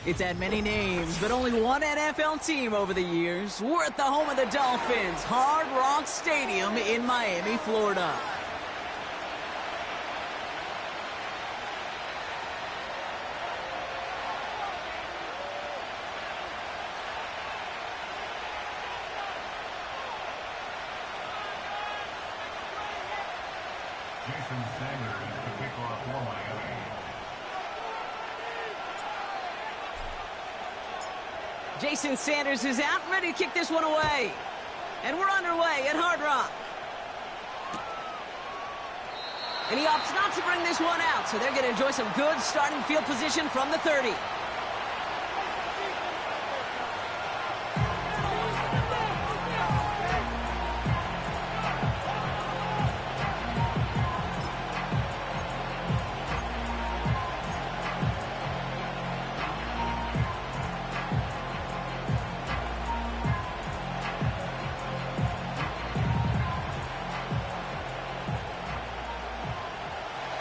It's had many names, but only one NFL team over the years. We're at the home of the Dolphins, Hard Rock Stadium in Miami, Florida. Jason Sanders is out, ready to kick this one away. And we're underway at Hard Rock. And he opts not to bring this one out, so they're going to enjoy some good starting field position from the 30.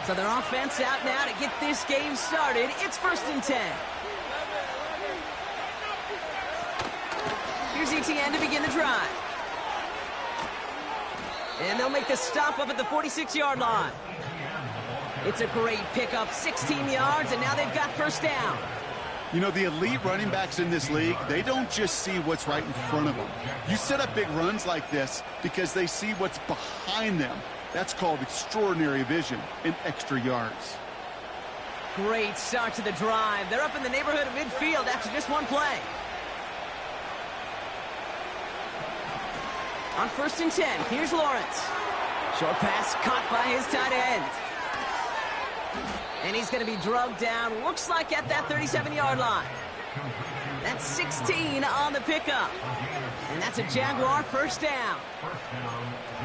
So their offense out now to get this game started. It's 1st and 10. Here's ETN to begin the drive. And they'll make the stop up at the 46-yard line. It's a great pickup, 16 yards, and now they've got 1st down. You know, the elite running backs in this league, they don't just see what's right in front of them. You set up big runs like this because they see what's behind them. That's called extraordinary vision and extra yards. Great start to the drive. They're up in the neighborhood of midfield after just one play. On 1st and 10, here's Lawrence. Short pass caught by his tight end. And he's going to be drugged down, looks like at that 37-yard line. That's 16 on the pickup. And that's a Jaguar 1st down.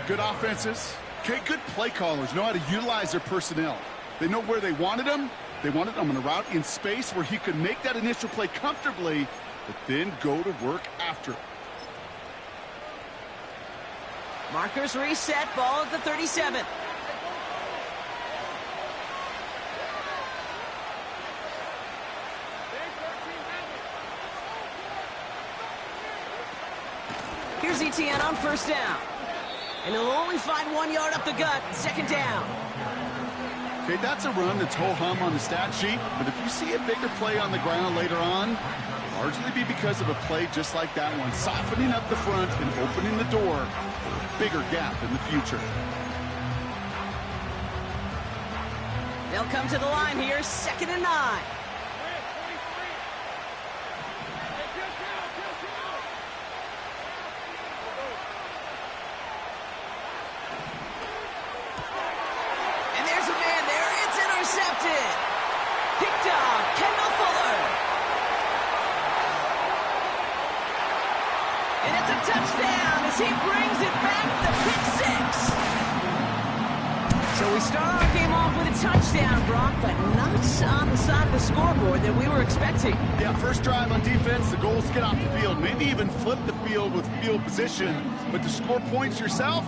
Good offenses. Okay, good play callers know how to utilize their personnel. They know where they wanted them. They wanted them on a route in space where he could make that initial play comfortably, but then go to work after it. Markers reset, ball at the 37. Here's ETN on 1st down. And he'll only find 1 yard up the gut, 2nd down. Okay, that's a run that's ho-hum on the stat sheet, but if you see a bigger play on the ground later on, it'll largely be because of a play just like that one, softening up the front and opening the door for a bigger gap in the future. They'll come to the line here, 2nd and 9. Picked off, Kendall Fuller. And it's a touchdown as he brings it back for the pick 6. So we start our game off with a touchdown, Brock, but not on the side of the scoreboard that we were expecting. Yeah, first drive on defense, the goal is to get off the field, maybe even flip the field with field position, but to score points yourself,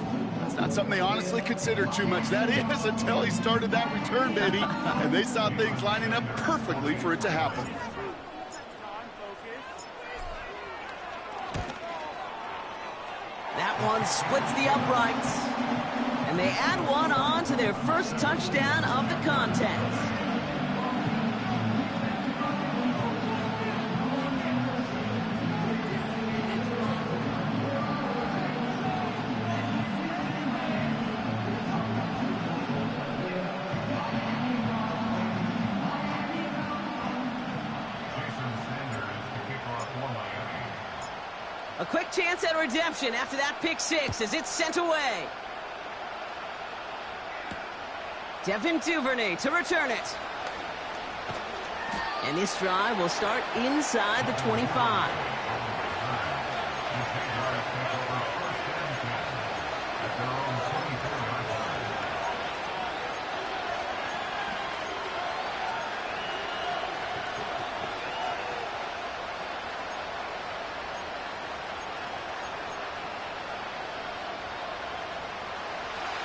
not something they honestly consider too much. That is until he started that return, baby. And they saw things lining up perfectly for it to happen. That one splits the uprights. And they add one on to their 1st touchdown of the contest. A quick chance at redemption after that pick 6 as it's sent away. Devin Duvernay to return it. And this drive will start inside the 25.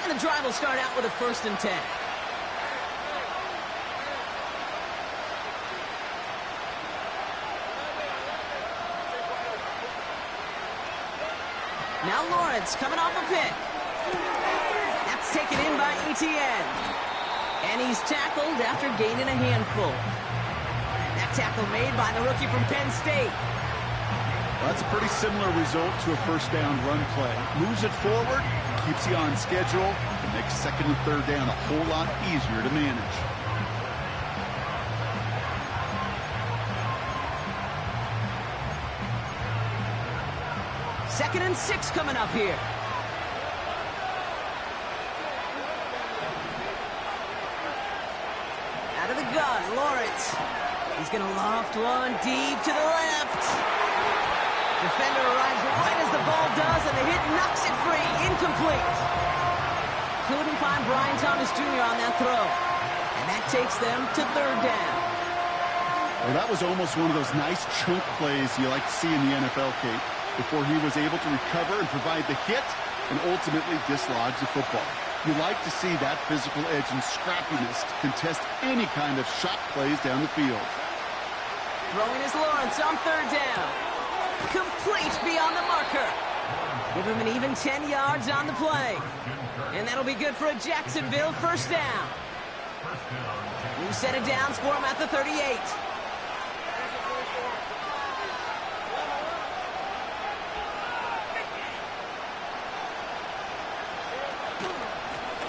And the drive will start out with a 1st and 10. Now Lawrence coming off a pick. That's taken in by Etienne. And he's tackled after gaining a handful. That tackle made by the rookie from Penn State. Well, that's a pretty similar result to a first down run play. Moves it forward, keeps you on schedule, and makes second and third down a whole lot easier to manage. Second and 6 coming up here. Out of the gun, Lawrence. He's going to loft one deep to the left. Defender arrives right as the ball does, and the hit knocks it free. Incomplete. Couldn't find Brian Thomas Jr. on that throw. And that takes them to third down. Well, that was almost one of those nice chunk plays you like to see in the NFL, Kate, before he was able to recover and provide the hit and ultimately dislodge the football. You like to see that physical edge and scrappiness to contest any kind of shot plays down the field. Throwing is Lawrence on third down. Complete beyond the marker. Give him an even 10 yards on the play. And that'll be good for a Jacksonville first down. New set of downs for him at the 38.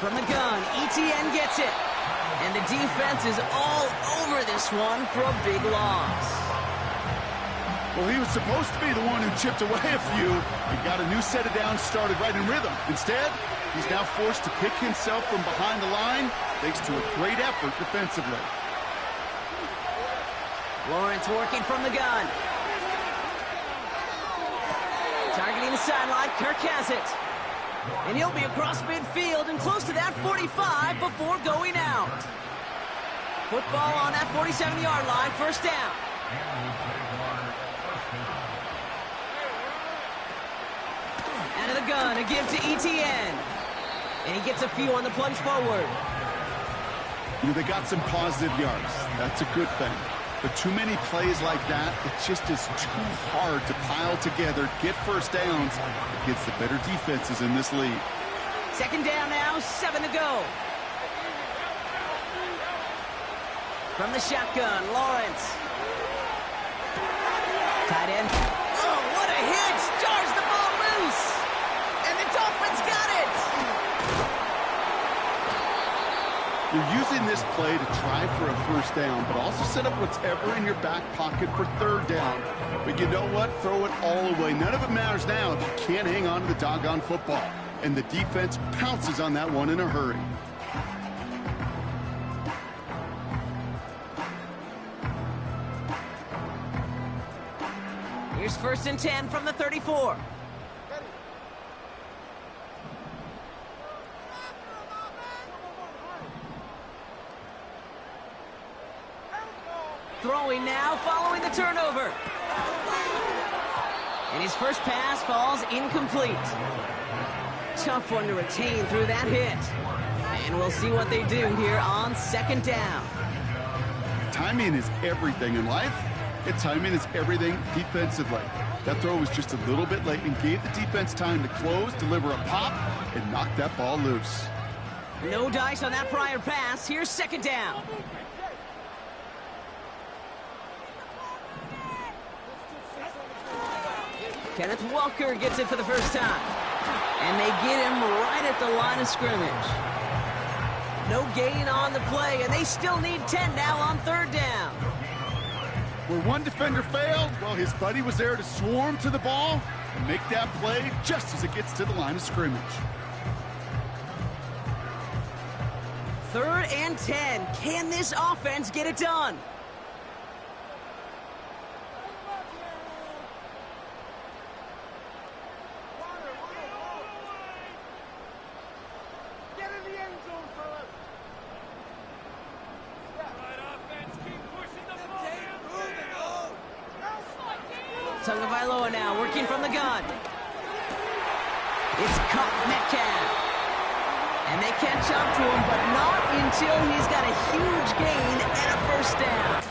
From the gun, Etienne gets it. And the defense is all over this one for a big loss. Well, he was supposed to be the one who chipped away a few and got a new set of downs started right in rhythm. Instead, he's now forced to pick himself from behind the line thanks to a great effort defensively. Lawrence working from the gun. Targeting the sideline, Kirk has it. And he'll be across midfield and close to that 45 before going out. Football on that 47-yard line, first down. Out of the gun, a give to Etienne. And he gets a few on the plunge forward. You know, they got some positive yards. That's a good thing. But too many plays like that, it just is too hard to pile together, get first downs against the better defenses in this league. Second down now, 7 to go. From the shotgun, Lawrence. Tight end. Oh, what a hit! Jars the ball loose! And the Dolphins got it! You're using this play to try for a first down, but also set up whatever in your back pocket for third down. But you know what? Throw it all away. None of it matters now if you can't hang on to the doggone football. And the defense pounces on that one in a hurry. Here's first and 10 from the 34. Throwing now, following the turnover. And his first pass falls incomplete. Tough one to retain through that hit. And we'll see what they do here on second down. Timing is everything in life, and timing is everything defensively. That throw was just a little bit late and gave the defense time to close, deliver a pop, and knock that ball loose. No dice on that prior pass. Here's second down. Kenneth Walker gets it for the first time. And they get him right at the line of scrimmage. No gain on the play, and they still need 10 now on third down. Where one defender failed, well, his buddy was there to swarm to the ball and make that play just as it gets to the line of scrimmage. Third and 10. Can this offense get it done? Tagovailoa now working from the gun. It's caught Metcalf. And they catch up to him, but not until he's got a huge gain and a first down.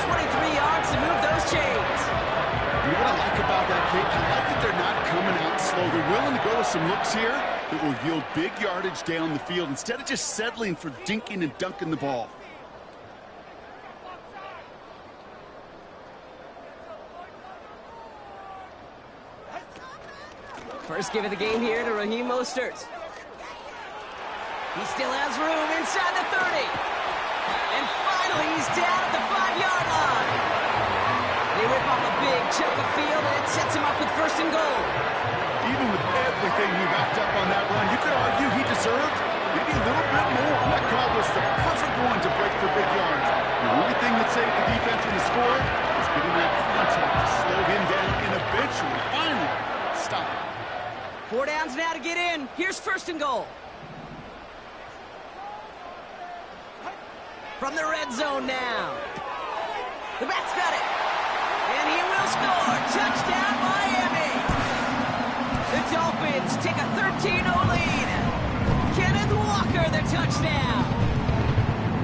23 yards to move those chains. You know what I like about that, Kate? I like that they're not coming out slow. They're willing to go with some looks here that will yield big yardage down the field instead of just settling for dinking and dunking the ball. First give of the game here to Raheem Mostert. He still has room inside the 30. And finally, he's down at the 5-yard line. They rip off a big chunk of field, and it sets him up with 1st and goal. Even with everything he backed up on that run, you could argue he deserved maybe a little bit more. That call was the perfect one to break for big yards. The only thing that saved the defense from the score was getting that contact to slow him down and eventually, finally, stop him. 4 downs now to get in. Here's 1st and goal. From the red zone now. The back's got it. And he will score. Touchdown, Miami. The Dolphins take a 13-0 lead. Kenneth Walker, the touchdown.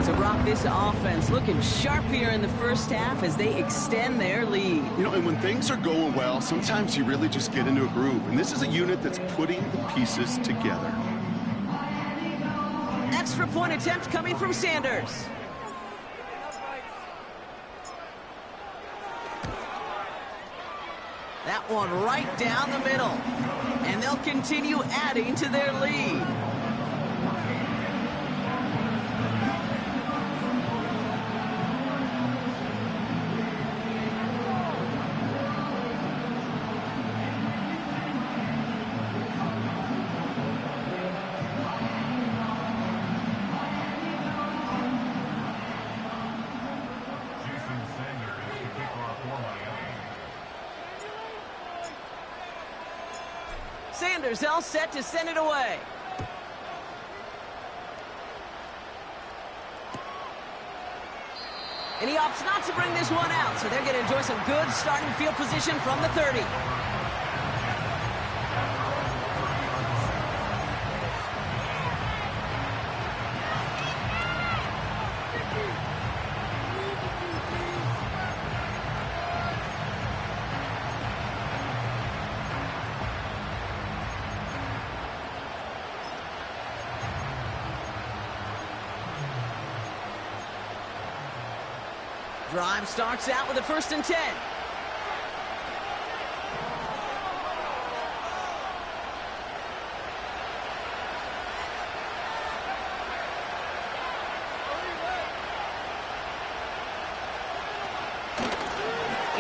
So, Brock, this offense looking sharp here in the first half as they extend their lead. You know, and when things are going well, sometimes you really just get into a groove. And this is a unit that's putting the pieces together. Extra point attempt coming from Sanders. That one right down the middle. And they'll continue adding to their lead. Sanders all set to send it away. And he opts not to bring this one out, so they're going to enjoy some good starting field position from the 30. Drive starts out with a 1st and 10.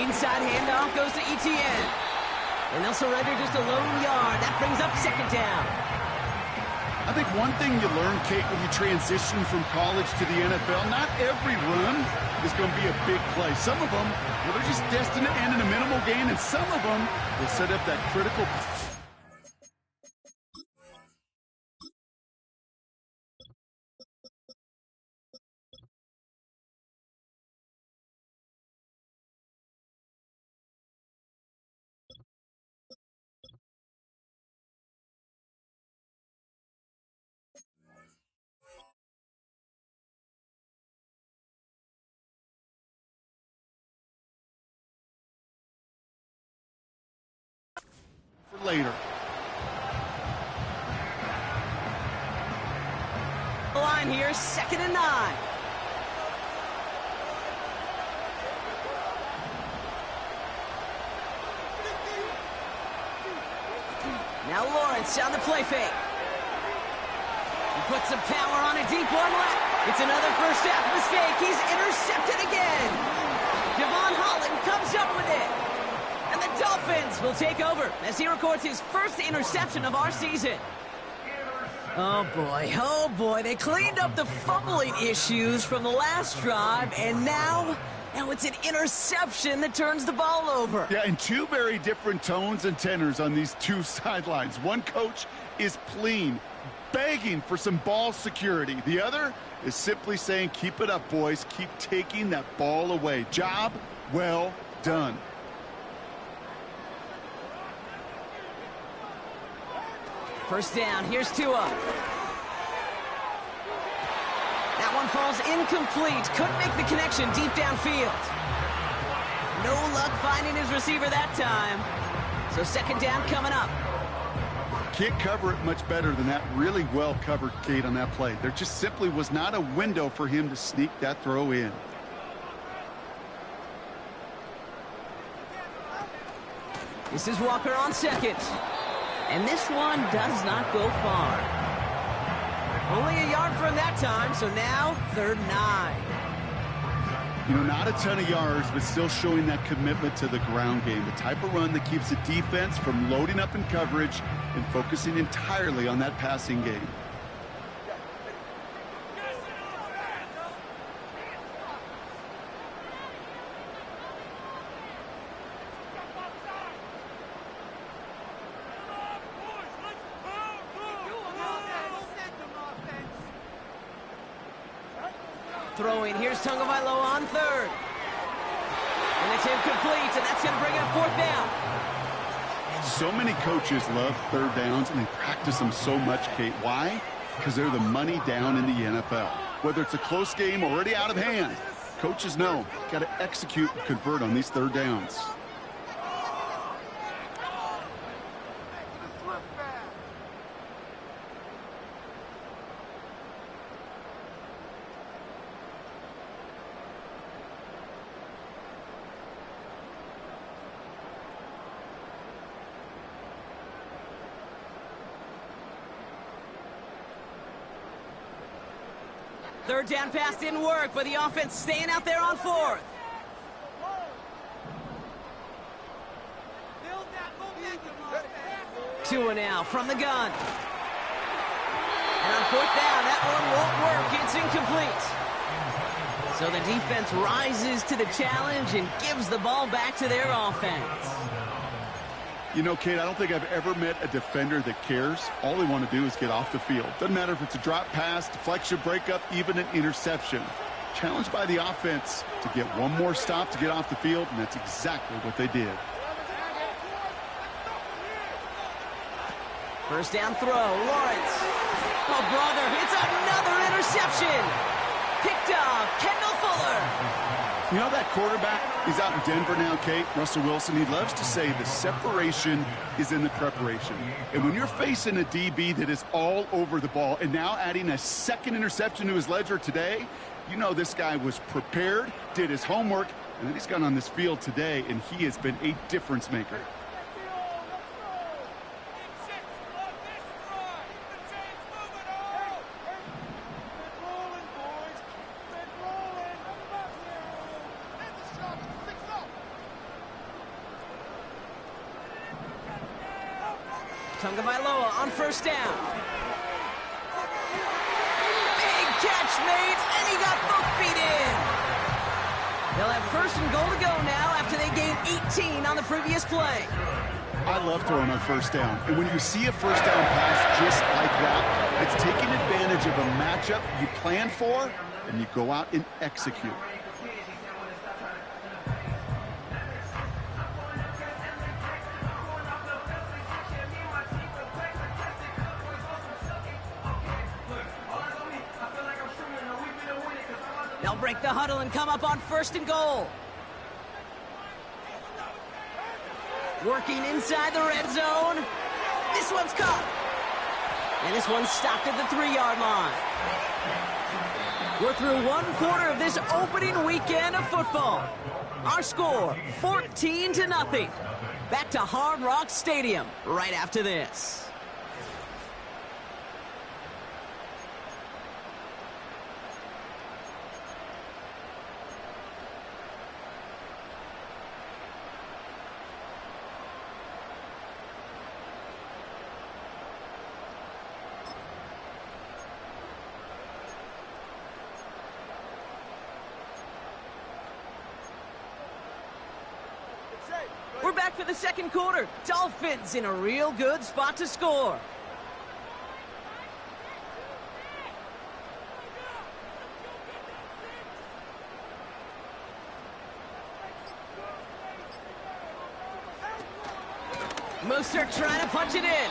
Inside handoff goes to ETN. And they'll surrender just a lone yard. That brings up 2nd down. I think one thing you learn, Kate, when you transition from college to the NFL, not every run is going to be a big play. Some of them, well, they're just destined to end in a minimal gain, and some of them will set up that critical. Later. The line here, 2nd and 9. Now Lawrence on the play fake. He puts some power on a deep one left. It's another first half mistake. He's intercepted again. Javon Holland comes up with it. And the Dolphins will take over as he records his first interception of our season. Oh boy, they cleaned up the fumbling issues from the last drive, and now it's an interception that turns the ball over. Yeah, and 2 very different tones and tenors on these 2 sidelines. One coach is pleading, begging for some ball security. The other is simply saying, keep it up, boys. Keep taking that ball away. Job well done. First down, here's Tua. That one falls incomplete. Couldn't make the connection deep downfield. no luck finding his receiver that time. So second down coming up. Can't cover it much better than that. Really well covered, Kate, on that play. There just simply was not a window for him to sneak that throw in. This is Walker on second. And this one does not go far. Only a yard for him that time, so now 3rd and 9. You know, not a ton of yards, but still showing that commitment to the ground game. The type of run that keeps the defense from loading up in coverage and focusing entirely on that passing game. Throwing, here's Tagovailoa on 3rd. And it's incomplete, and that's going to bring up 4th down. So many coaches love 3rd downs, and they practice them so much, Kate. Why? Because they're the money down in the NFL. Whether it's a close game already out of hand, coaches know got to execute and convert on these 3rd downs. Third down pass didn't work, but the offense staying out there on 4th. Two and now from the gun. And on 4th down, that one won't work. It's incomplete. So the defense rises to the challenge and gives the ball back to their offense. You know, Kate, I don't think I've ever met a defender that cares. All they want to do is get off the field. Doesn't matter if it's a drop pass, deflection, breakup, even an interception. Challenged by the offense to get one more stop to get off the field, and that's exactly what they did. First down throw, Lawrence. Oh, brother, it's another interception. Picked off, Kendall Fuller. You know that quarterback, he's out in Denver now, Kate, Russell Wilson, he loves to say the separation is in the preparation. And when you're facing a DB that is all over the ball and now adding a 2nd interception to his ledger today, you know this guy was prepared, did his homework, and then he's gone on this field today, and he has been a difference maker. Tagovailoa on first down. Big catch made, and he got both feet in. They'll have 1st and goal to go now after they gained 18 on the previous play. I love throwing on 1st down. And when you see a 1st down pass just like that, it's taking advantage of a matchup you plan for, and you go out and execute. They'll break the huddle and come up on 1st and goal. Working inside the red zone. This one's caught. And this one's stopped at the 3-yard line. We're through 1/4 of this opening weekend of football. Our score, 14-0. Back to Hard Rock Stadium right after this. We're back for the 2nd quarter. Dolphins in a real good spot to score. Mostert trying to punch it in.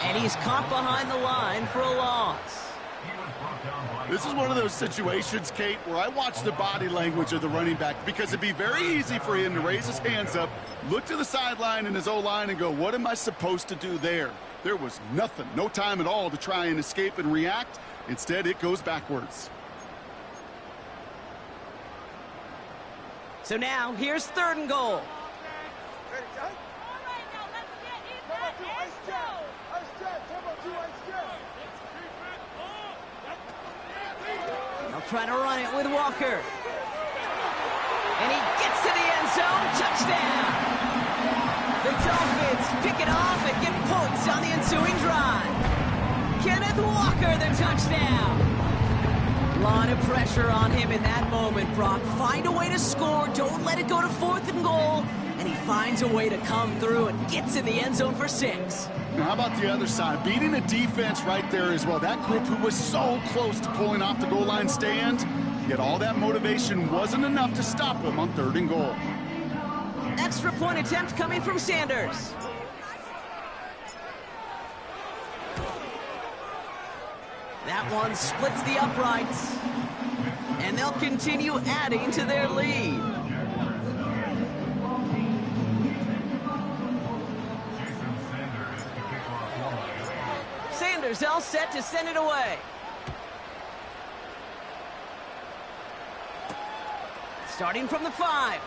And he's caught behind the line for a loss. He was brought down by This is one of those situations, Kate, where I watch the body language of the running back because it'd be very easy for him to raise his hands up, look to the sideline in his O-line and go, what am I supposed to do there? There was nothing, no time at all to try and escape and react. Instead, it goes backwards. So now, here's 3rd and goal. They'll try to run it with Walker. And he gets to the end zone. Touchdown! The Dolphins pick it off and get points on the ensuing drive. Kenneth Walker, the touchdown. A lot of pressure on him in that moment, Brock. Find a way to score. Don't let it go to 4th and goal. And he finds a way to come through and gets in the end zone for 6. Now, how about the other side? Beating a defense right there as well. That group who was so close to pulling off the goal line stand, yet all that motivation wasn't enough to stop him on 3rd and goal. Extra point attempt coming from Sanders. That one splits the uprights. And they'll continue adding to their lead. Sanders all set to send it away. Starting from the 5.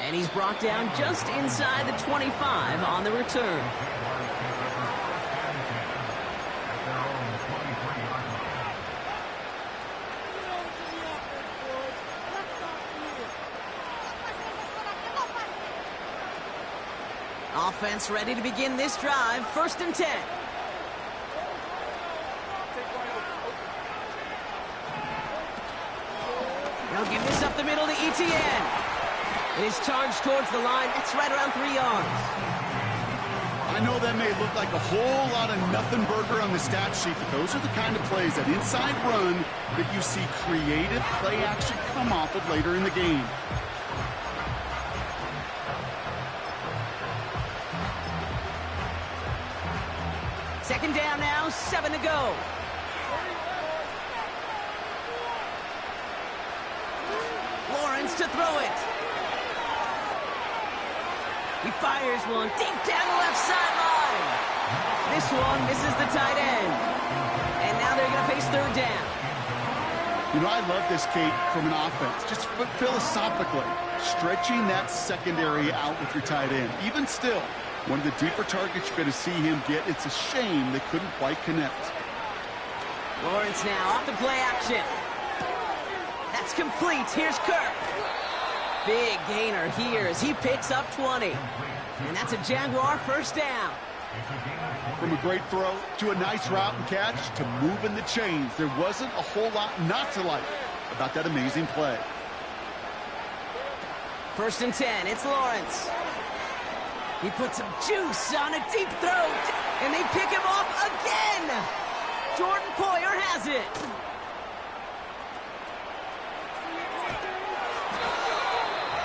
And he's brought down just inside the 25 on the return. Offense ready to begin this drive. 1st and 10. They'll give this up the middle to ETN. It is charged towards the line. It's right around 3 yards. I know that may look like a whole lot of nothing burger on the stat sheet, but those are the kind of plays, that inside run, that you see creative play action come off of later in the game. Second down now, 7 to go. Lawrence to throw it. He fires one deep down the left sideline. This one misses the tight end. And now they're going to face 3rd down. You know, I love this, Kate, from an offense. Just philosophically, stretching that secondary out with your tight end. Even still, one of the deeper targets you're going to see him get. It's a shame they couldn't quite connect. Lawrence now off the play action. That's complete. Here's Kirk. Big gainer here as he picks up 20. And that's a Jaguar 1st down. From a great throw to a nice route and catch to moving the chains, there wasn't a whole lot not to like about that amazing play. 1st and 10. It's Lawrence. He puts some juice on a deep throw, and they pick him off again. Jordan Poyer has it.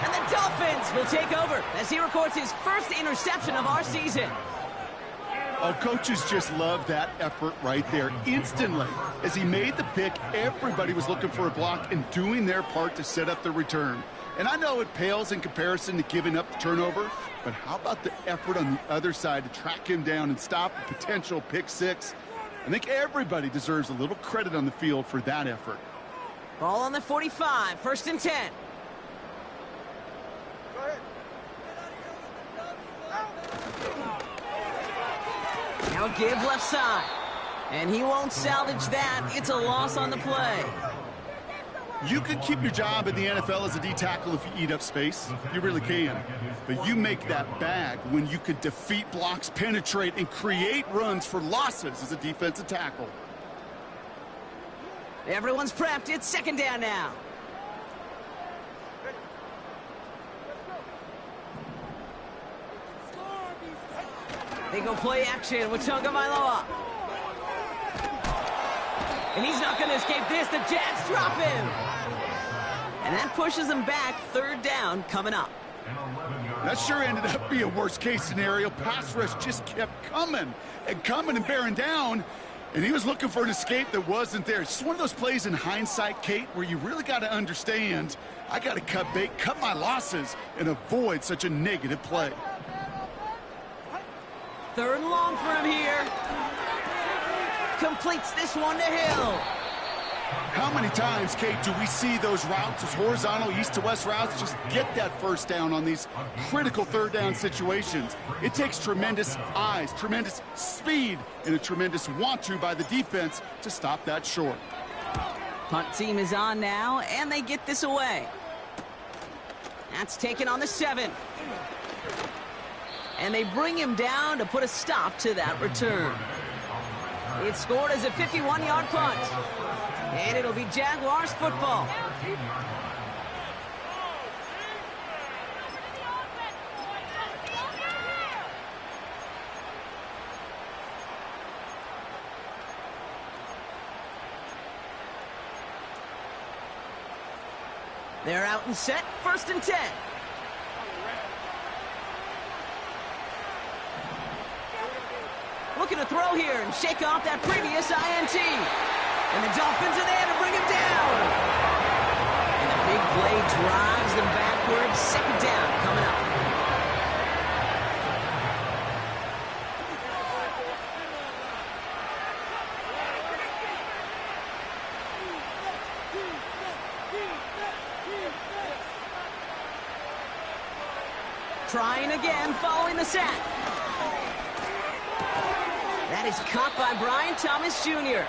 And the Dolphins will take over as he records his 1st interception of our season. Oh, coaches just love that effort right there. Instantly, as he made the pick, everybody was looking for a block and doing their part to set up the return. And I know it pales in comparison to giving up the turnover, but how about the effort on the other side to track him down and stop a potential pick 6? I think everybody deserves a little credit on the field for that effort. Ball on the 45, 1st and 10. Now give left side. And he won't salvage that. It's a loss on the play. You could keep your job in the NFL as a D-tackle if you eat up space. You really can. But you make that bag when you could defeat blocks, penetrate, and create runs for losses as a defensive tackle. Everyone's prepped. It's 2nd down now. They go play action with Tagovailoa. And he's not going to escape this. The Jags drop him. And that pushes him back. 3rd down coming up. That sure ended up being a worst-case scenario. Pass rush just kept coming and bearing down. And he was looking for an escape that wasn't there. It's just one of those plays in hindsight, Kate, where you really got to understand, I got to cut bait, cut my losses, and avoid such a negative play. 3rd and long for him here. Completes this one to Hill. How many times, Kate, do we see those routes, those horizontal east-to-west routes, just get that first down on these critical 3rd down situations? It takes tremendous eyes, tremendous speed, and a tremendous want-to by the defense to stop that short. Punt team is on now, and they get this away. That's taken on the 7. And they bring him down to put a stop to that return. It's scored as a 51-yard punt. And it'll be Jaguars football. They're out and set, 1st and 10. Looking to throw here and shake off that previous INT. And the Dolphins are there to bring him down. And the big play drives them backwards. 2nd down coming up. Trying again following the sack. That is caught by Brian Thomas Jr.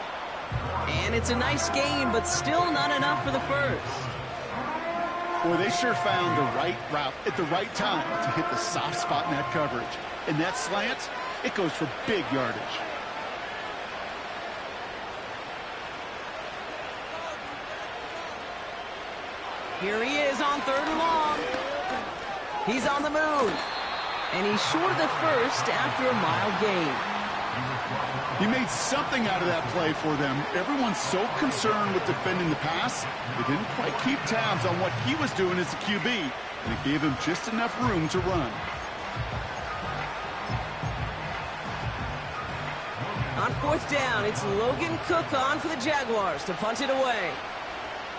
And it's a nice game, but still not enough for the first. Boy, they sure found the right route at the right time to hit the soft spot in that coverage. And that slant, it goes for big yardage. Here he is on 3rd and long. He's on the move. And he's short of the first after a mild gain. He made something out of that play for them. Everyone's so concerned with defending the pass, they didn't quite keep tabs on what he was doing as a QB, and it gave him just enough room to run. On 4th down, it's Logan Cook on for the Jaguars to punt it away.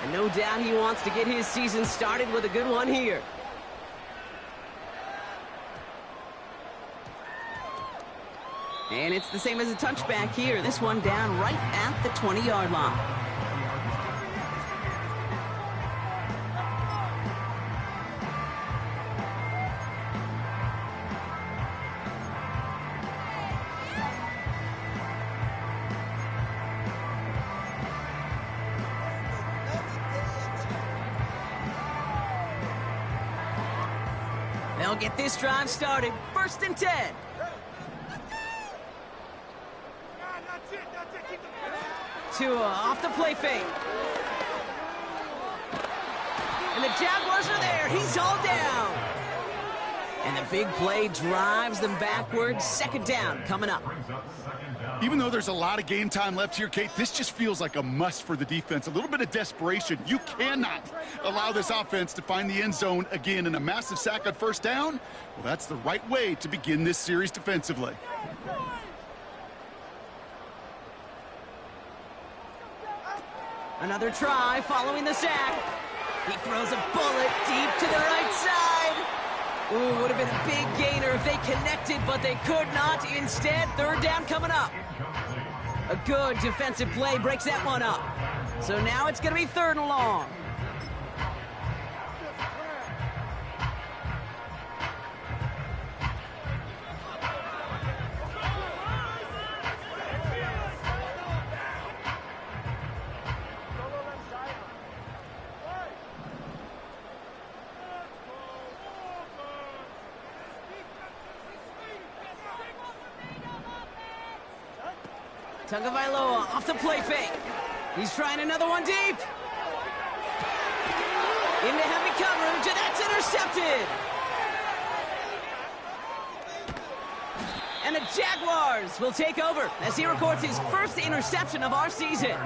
And no doubt he wants to get his season started with a good one here. And it's the same as a touchback here. This one down right at the 20-yard line. They'll get this drive started. 1st and 10. Tua off the play fake. And the Jaguars are there. He's all down. And the big play drives them backwards. 2nd down coming up. Even though there's a lot of game time left here, Kate, this just feels like a must for the defense. A little bit of desperation. You cannot allow this offense to find the end zone again, and a massive sack on 1st down. Well, that's the right way to begin this series defensively. Another try following the sack. He throws a bullet deep to the right side. Ooh, would have been a big gainer if they connected, but they could not. Instead, 3rd down coming up. A good defensive play breaks that one up. So now it's going to be 3rd and long. Tagovailoa off the play fake. He's trying another one deep. Into heavy coverage, and that's intercepted. And the Jaguars will take over as he records his first interception of our season.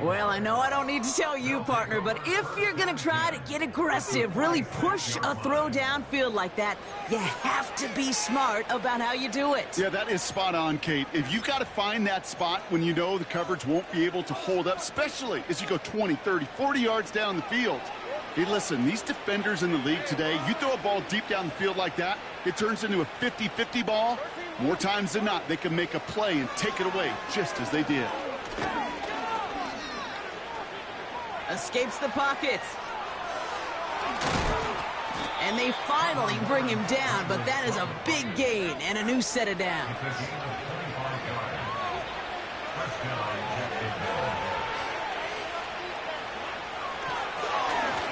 Well, I know I don't need to tell you, partner, but if you're going to try to get aggressive, really push a throw downfield like that, you have to be smart about how you do it. Yeah, that is spot on, Kate. If you've got to find that spot when you know the coverage won't be able to hold up, especially as you go 20, 30, 40 yards down the field. Hey, listen, these defenders in the league today, you throw a ball deep down the field like that, it turns into a 50-50 ball. More times than not, they can make a play and take it away just as they did. Escapes the pocket. And they finally bring him down, but that is a big gain and a new set of downs.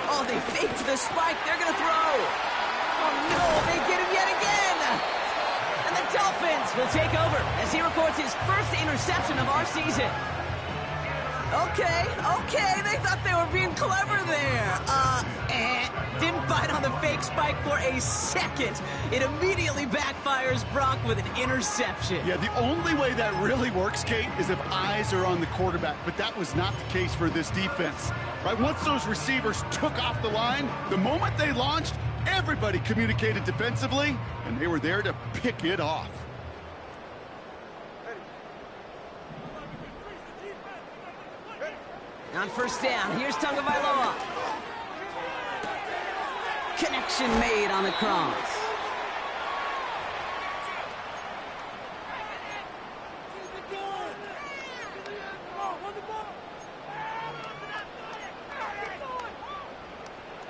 Oh, they faked the spike. They're going to throw. Oh, no, they get him yet again. And the Dolphins will take over as he records his first interception of our season. Okay, they thought they were being clever there. Didn't bite on the fake spike for a second. It immediately backfires Brock with an interception. Yeah, the only way that really works, Kate, is if eyes are on the quarterback, but that was not the case for this defense. Right, once those receivers took off the line, the moment they launched, everybody communicated defensively, and they were there to pick it off. On first down, here's Tagovailoa. Connection made on the cross.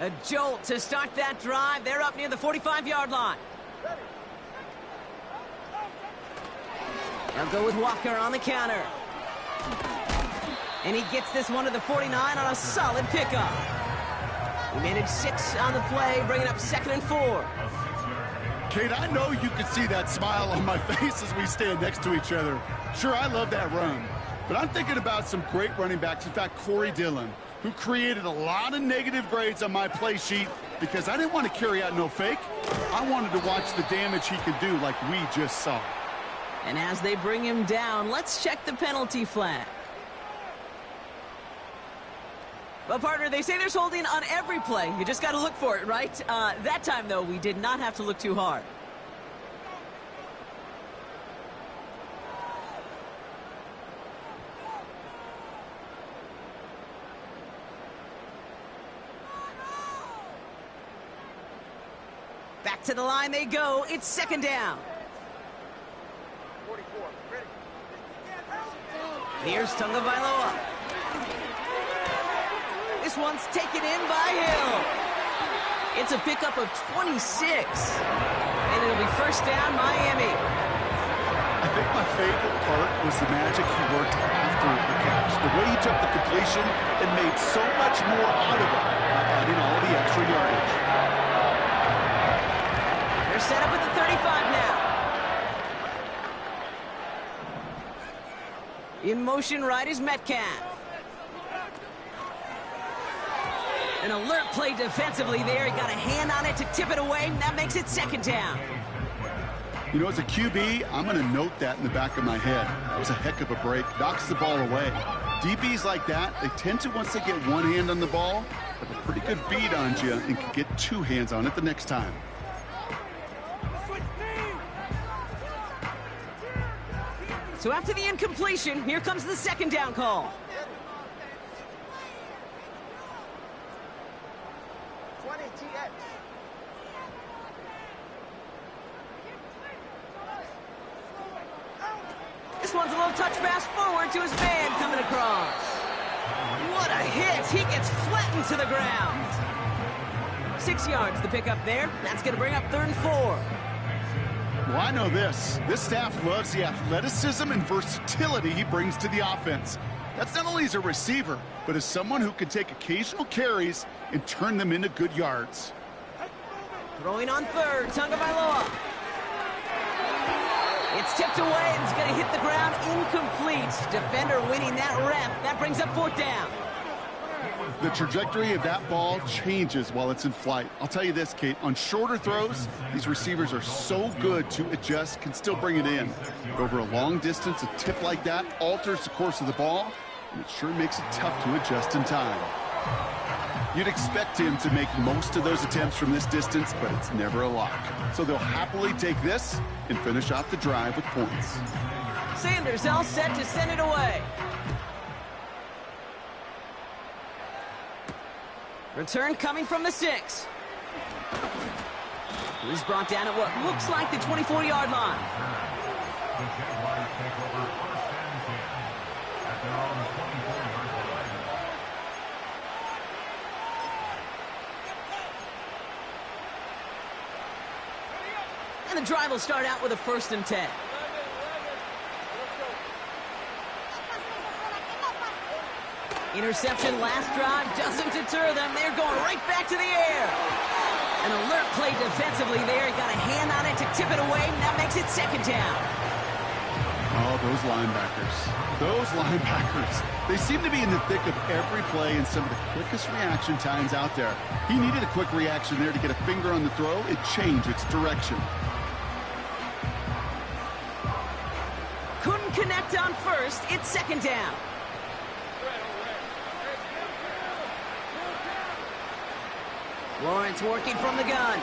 A jolt to start that drive. They're up near the 45-yard line. They'll go with Walker on the counter. And he gets this one to the 49 on a solid pickup. He managed 6 on the play, bringing up 2nd and 4. Kate, I know you can see that smile on my face as we stand next to each other. Sure, I love that run. But I'm thinking about some great running backs. In fact, Corey Dillon, who created a lot of negative grades on my play sheet because I didn't want to carry out no fake. I wanted to watch the damage he could do like we just saw. And as they bring him down, let's check the penalty flag. Well, partner, they say there's holding on every play. You just got to look for it, right? That time, though, we did not have to look too hard. Back to the line they go. It's 2nd down. 44. Ready. Here's Tagovailoa. This one's taken in by Hill. It's a pickup of 26. And it'll be first down, Miami. I think my favorite part was the magic he worked after the catch. The way he took the completion and made so much more out of it by adding all the extra yardage. They're set up at the 35 now. In motion right is Metcalf. An alert play defensively there. He got a hand on it to tip it away. That makes it 2nd down. You know, as a QB, I'm going to note that in the back of my head. That was a heck of a break. Knocks the ball away. DBs like that, they tend to, once they get one hand on the ball, have a pretty good beat on you and can get 2 hands on it the next time. So after the incompletion, here comes the 2nd down call. 20 TX. This one's a little touch pass forward to his man coming across. What a hit. He gets flattened to the ground. 6 yards the pickup there. That's going to bring up 3rd and 4. Well, I know this. This staff loves the athleticism and versatility he brings to the offense. That's not only as a receiver, but as someone who can take occasional carries and turn them into good yards. Throwing on 3rd, Tagovailoa. It's tipped away and it's going to hit the ground incomplete. Defender winning that rep. That brings up 4th down. The trajectory of that ball changes while it's in flight. I'll tell you this, Kate, on shorter throws, these receivers are so good to adjust, can still bring it in. But over a long distance, a tip like that alters the course of the ball, and it sure makes it tough to adjust in time. You'd expect him to make most of those attempts from this distance, but it's never a lock. So they'll happily take this and finish off the drive with points. Sanders all set to send it away. Return coming from the 6. He's brought down at what looks like the 24-yard line. The Jaguars take over 1st and 10 at their own 24-yard line. And the drive will start out with a 1st and 10. Interception last drive doesn't deter them. They're going right back to the air. An alert play defensively there. He got a hand on it to tip it away, and that makes it 2nd down. Oh, those linebackers. Those linebackers. They seem to be in the thick of every play and some of the quickest reaction times out there. He needed a quick reaction there to get a finger on the throw. It changed its direction. Couldn't connect on 1st. It's 2nd down. Lawrence working from the gun.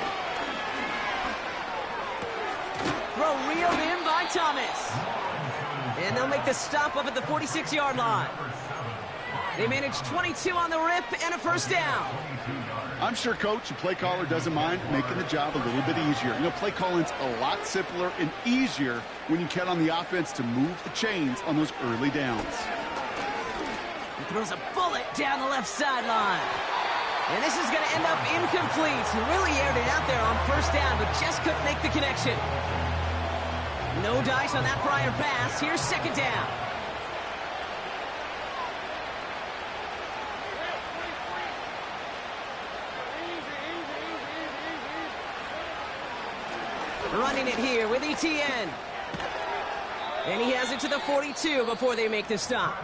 Throw reeled in by Thomas. And they'll make the stop up at the 46-yard line. They managed 22 on the rip and a 1st down. I'm sure coach and play caller doesn't mind making the job a little bit easier. You know, play calling's a lot simpler and easier when you count on the offense to move the chains on those early downs. He throws a bullet down the left sideline. And this is going to end up incomplete. He really aired it out there on 1st down, but just couldn't make the connection. No dice on that prior pass. Here's 2nd down. Running it here with ETN. And he has it to the 42 before they make the stop.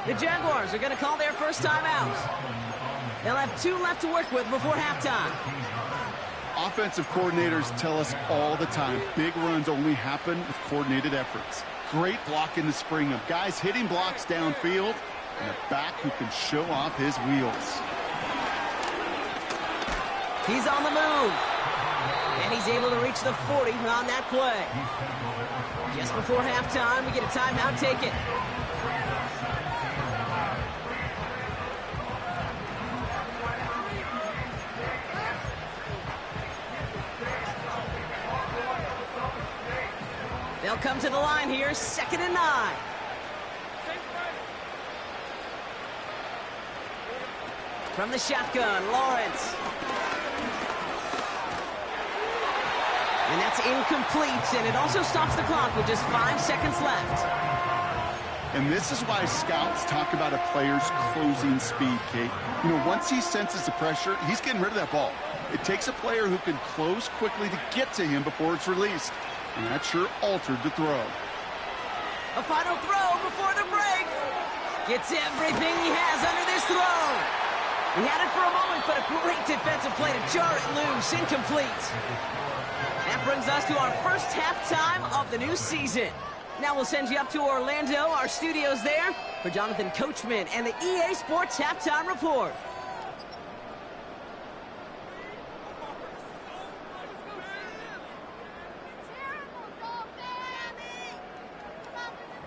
The Jaguars are going to call their first timeout. They'll have 2 left to work with before halftime. Offensive coordinators tell us all the time, big runs only happen with coordinated efforts. Great block in the spring of guys hitting blocks downfield and a back who can show off his wheels. He's on the move. And he's able to reach the 40 on that play. Just before halftime, we get a timeout taken. They'll come to the line here, 2nd and 9. From the shotgun, Lawrence. And that's incomplete, and it also stops the clock with just 5 seconds left. And this is why scouts talk about a player's closing speed, Kate. You know, once he senses the pressure, he's getting rid of that ball. It takes a player who can close quickly to get to him before it's released. And that sure altered the throw. A final throw before the break. Gets everything he has under this throw. He had it for a moment, but a great defensive play to jar it loose. Incomplete. That brings us to our first halftime of the new season. Now we'll send you up to Orlando, our studios there, for Jonathan Coachman and the EA Sports Halftime Report.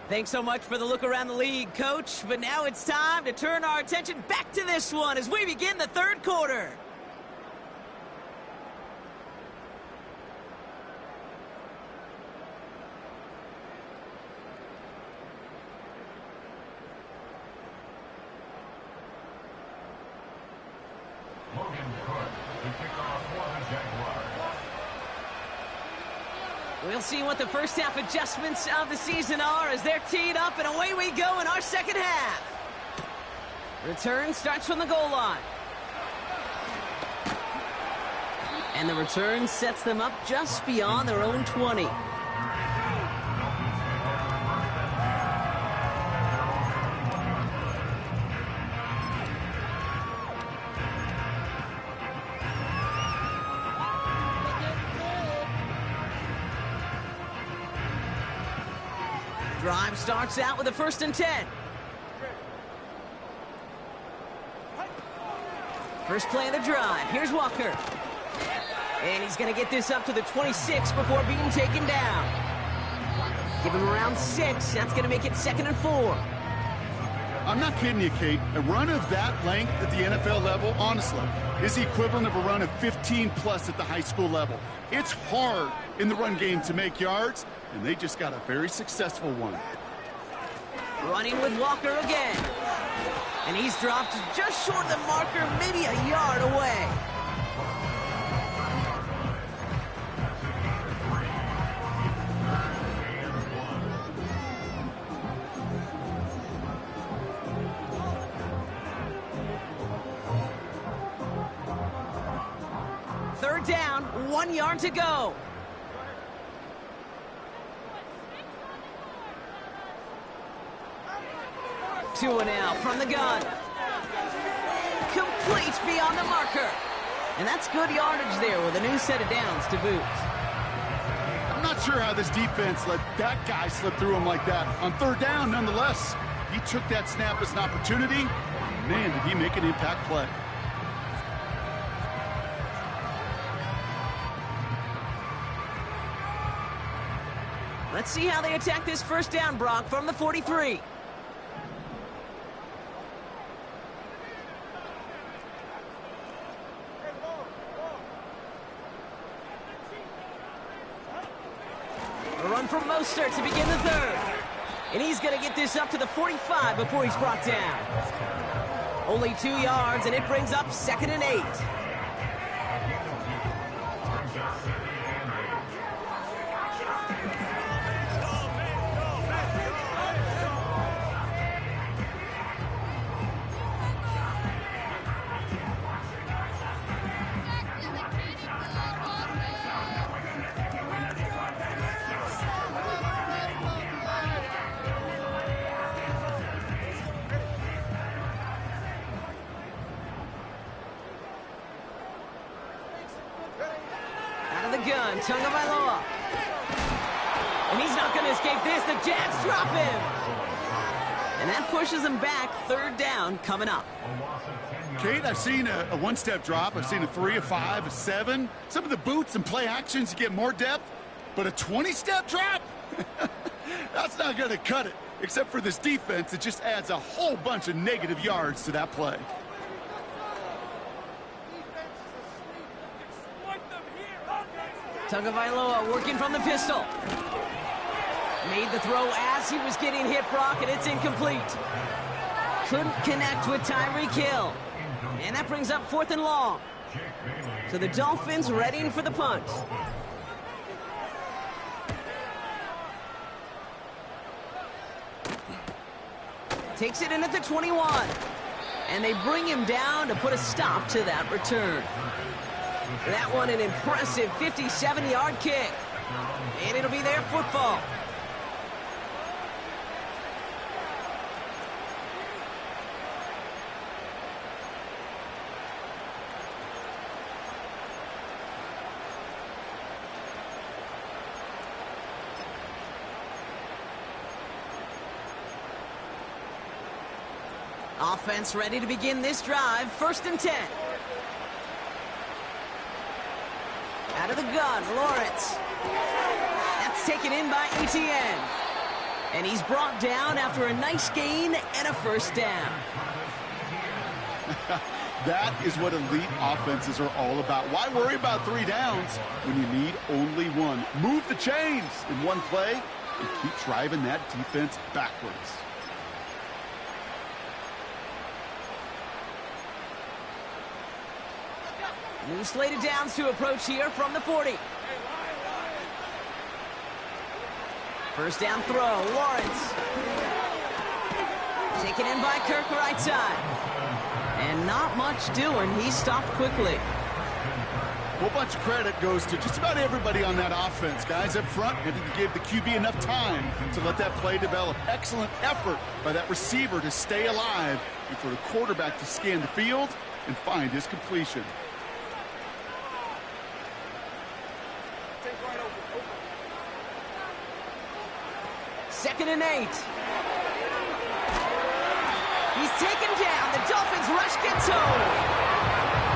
Thanks so much for the look around the league, Coach. But now it's time to turn our attention back to this one as we begin the 3rd quarter. Logan Cook to kick off for the Jaguars. We'll see what the first half adjustments of the season are as they're teed up, and away we go in our second half. Return starts from the goal line. And the return sets them up just beyond their own 20. Drive starts out with a 1st and 10. First play of the drive. Here's Walker. And he's going to get this up to the 26 before being taken down. Give him around 6. That's going to make it 2nd and 4. I'm not kidding you, Kate. A run of that length at the NFL level, honestly, is the equivalent of a run of 15-plus at the high school level. It's hard in the run game to make yards, and they just got a very successful one. Running with Walker again. And he's dropped just short of the marker, maybe a yard away. Third down, 1 yard to go. Two and out from the gun. Complete beyond the marker. And that's good yardage there with a new set of downs to boot. I'm not sure how this defense let that guy slip through him like that. On third down, nonetheless, he took that snap as an opportunity. Man, did he make an impact play. Let's see how they attack this first down, Brock, from the 43. A run from Mostert to begin the third. And he's going to get this up to the 45 before he's brought down. Only 2 yards, and it brings up 2nd and 8. Gun, Tagovailoa. And he's not going to escape this. The Jags drop him. And that pushes him back. Third down coming up. Kate, I've seen a one-step drop. I've seen a 3, a 5, a 7. Some of the boots and play actions, you get more depth. But a 20-step drop? That's not going to cut it. Except for this defense, it just adds a whole bunch of negative yards to that play. Tagovailoa working from the pistol. Made the throw as he was getting hit, Brock, and it's incomplete. Couldn't connect with Tyreek Hill. And that brings up 4th and long. So the Dolphins readying for the punt. Takes it in at the 21. And they bring him down to put a stop to that return. That one an impressive 57-yard kick. And it'll be their football. Offense ready to begin this drive. 1st and 10. Out of the gun, Lawrence. That's taken in by Etienne. And he's brought down after a nice gain and a first down. That is what elite offenses are all about. Why worry about 3 downs when you need only 1? Move the chains in one play and keep driving that defense backwards. New slated downs to approach here from the 40. First down throw, Lawrence. Taken in by Kirk right side. And not much doing. He stopped quickly. A whole bunch of credit goes to just about everybody on that offense. Guys up front, maybe to give the QB enough time to let that play develop. Excellent effort by that receiver to stay alive and for the quarterback to scan the field and find his completion. Second and 8. He's taken down. The Dolphins rush gets home.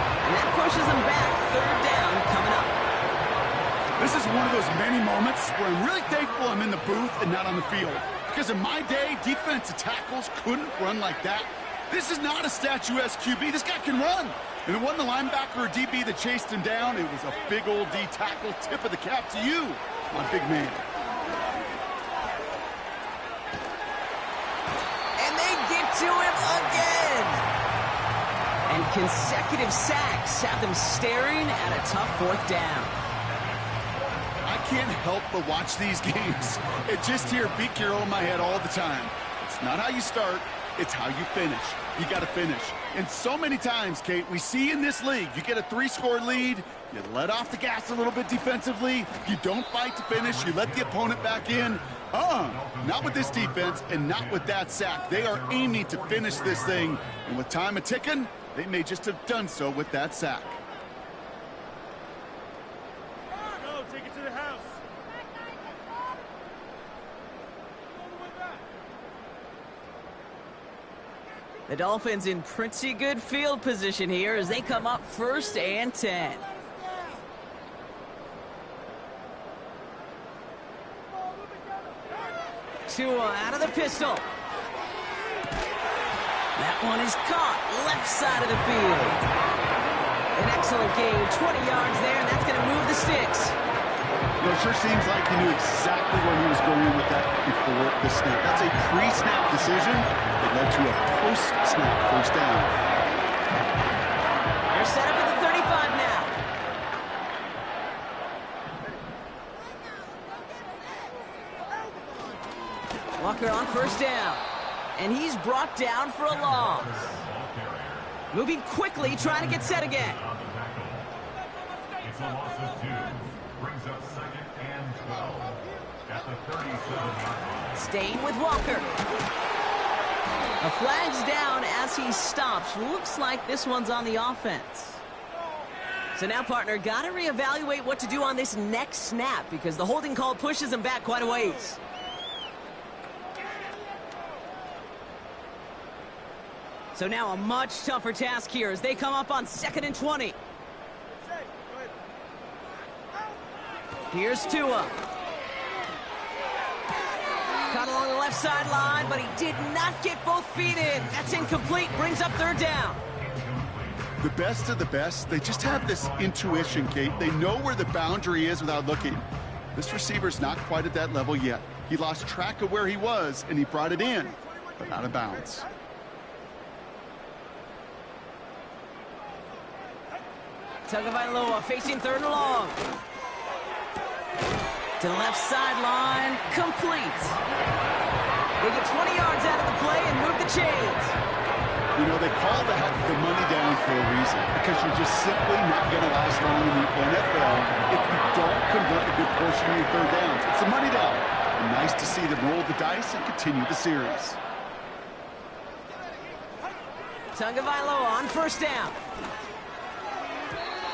This is one of those many moments where I'm really thankful I'm in the booth and not on the field. Because in my day, defensive tackles couldn't run like that. This is not a statuesque QB. This guy can run. And it wasn't the linebacker or DB that chased him down. It was a big old D tackle. Tip of the cap to you, my big man. And they get to him again. And consecutive sacks have them staring at a tough fourth down. I can't help but watch these games. It just hear Pete Carroll in my head all the time. It's not how you start, it's how you finish. You got to finish. And so many times, Kate, we see in this league, you get a 3-score lead, you let off the gas a little bit defensively, you don't fight to finish, you let the opponent back in. Not with this defense and not with that sack. They are aiming to finish this thing, and with time a-ticking, they may just have done so with that sack. Go, take it to the house. The Dolphins in pretty good field position here as they come up 1st and 10. Tua out of the pistol. That one is caught left side of the field. An excellent game, 20 yards there, and that's going to move the sticks. It sure seems like he knew exactly where he was going with that before the snap. That's a pre-snap decision that led to a post-snap first down. They're set up at the 35 now. Walker on first down. And he's brought down for a loss. Moving quickly, trying to get set again. It's a loss of 2. Brings up 2nd and 12 at the 37-yard line. Staying with Walker. A flag's down as he stops. Looks like this one's on the offense. So now, partner, got to reevaluate what to do on this next snap because the holding call pushes him back quite a ways. So now a much tougher task here as they come up on 2nd and 20. Here's Tua. Caught along the left sideline, but he did not get both feet in. That's incomplete. Brings up 3rd down. The best of the best, they just have this intuition, Kate. They know where the boundary is without looking. This receiver's not quite at that level yet. He lost track of where he was, and he brought it in, but out of bounds. Tagovailoa facing 3rd and long. To the left sideline, complete. They get 20 yards out of the play and move the chains. You know, they call that the money down for a reason because you're just simply not going to last long in the NFL if you don't convert a good portion of your 3rd downs. It's the money down. And nice to see them roll the dice and continue the series. Tagovailoa on first down.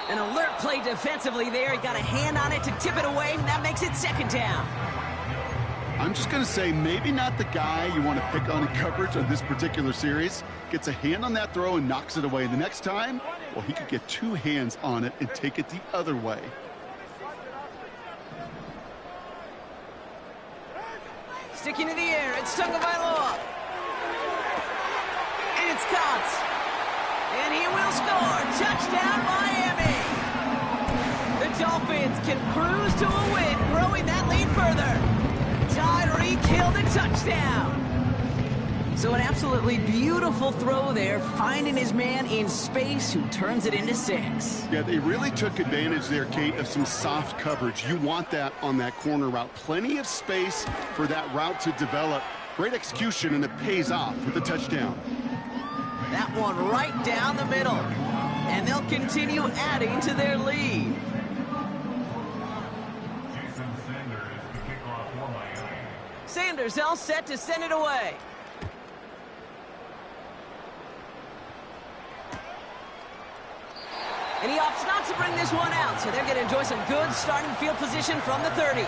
An alert play defensively there. He got a hand on it to tip it away, and that makes it 2nd down. I'm just going to say maybe not the guy you want to pick on in coverage on this particular series. Gets a hand on that throw and knocks it away. The next time, well, he could get 2 hands on it and take it the other way. Sticking in the air, it's Tagovailoa. And it's caught. And he will score. Touchdown, Miami. The Dolphins can cruise to a win, growing that lead further. Tyreek Hill the touchdown. So an absolutely beautiful throw there, finding his man in space who turns it into 6. Yeah, they really took advantage there, Kate, of some soft coverage. You want that on that corner route. Plenty of space for that route to develop. Great execution, and it pays off with the touchdown. That one right down the middle. And they'll continue adding to their lead. Jason Sanders to kick off for Miami. Sanders all set to send it away. And he opts not to bring this one out, so they're going to enjoy some good starting field position from the 30.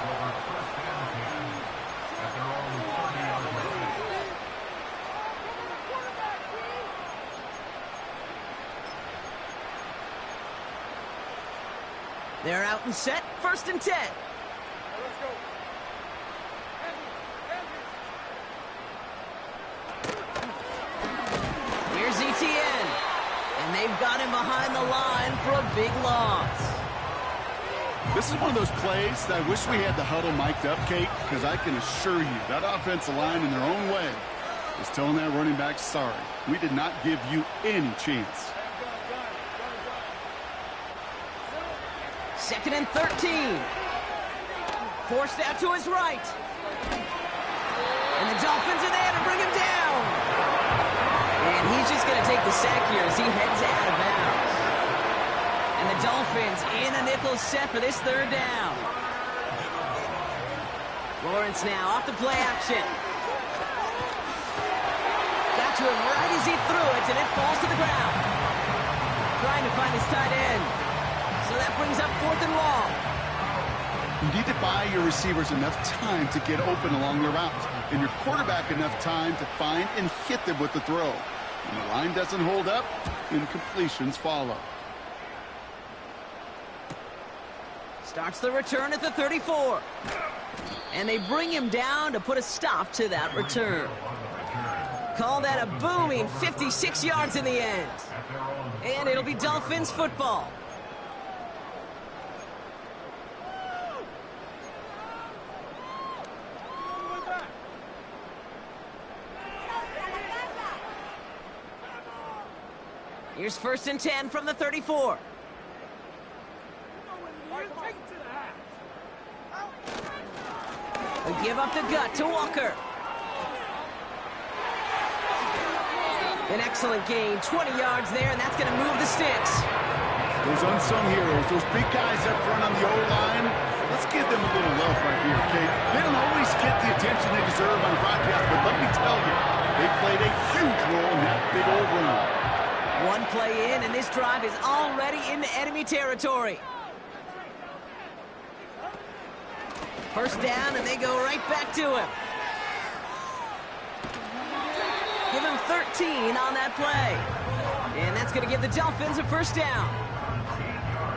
They're out and set, 1st and 10. Here's ETN. And they've got him behind the line for a big loss. This is one of those plays that I wish we had the huddle mic'd up, Kate, because I can assure you that offensive line in their own way is telling that running back, sorry, we did not give you any chance. 2nd and 13. Forced out to his right. And the Dolphins are there to bring him down. And he's just going to take the sack here as he heads out of bounds. And the Dolphins in a nickel set for this 3rd down. Lawrence now off the play action. Got to him right as he threw it, and it falls to the ground. Trying to find his tight end. So that brings up 4th and long. You need to buy your receivers enough time to get open along their routes, and your quarterback enough time to find and hit them with the throw. When the line doesn't hold up, incompletions follow. Starts the return at the 34. And they bring him down to put a stop to that return. Call that a booming 56 yards in the end. And it'll be Dolphins football. Here's 1st and 10 from the 34. They give up the gut to Walker. An excellent gain, 20 yards there, and that's going to move the sticks. Those unsung heroes, those big guys up front on the O-line, let's give them a little love right here, okay? They don't always get the attention they deserve on broadcast, but let me tell you, they played a huge role in that big old run. One play in, and this drive is already into enemy territory. 1st down, and they go right back to him. Give him 13 on that play. And that's going to give the Dolphins a 1st down.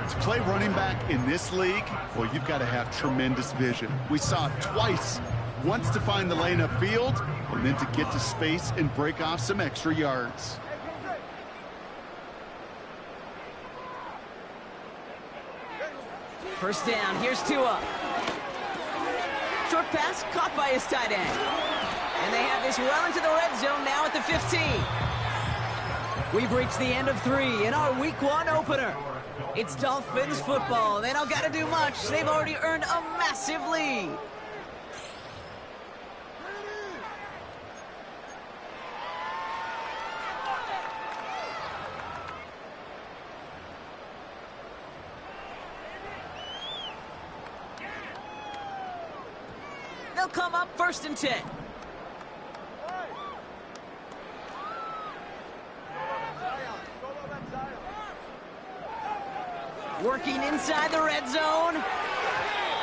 To play running back in this league, well, you've got to have tremendous vision. We saw it twice. Once to find the lane upfield, and then to get to space and break off some extra yards. First down, here's Tua. Short pass caught by his tight end. And they have this well into the red zone now at the 15. We've reached the end of 3 in our Week 1 opener. It's Dolphins football. They don't got to do much. They've already earned a massive lead. They'll come up 1st and 10. Working inside the red zone.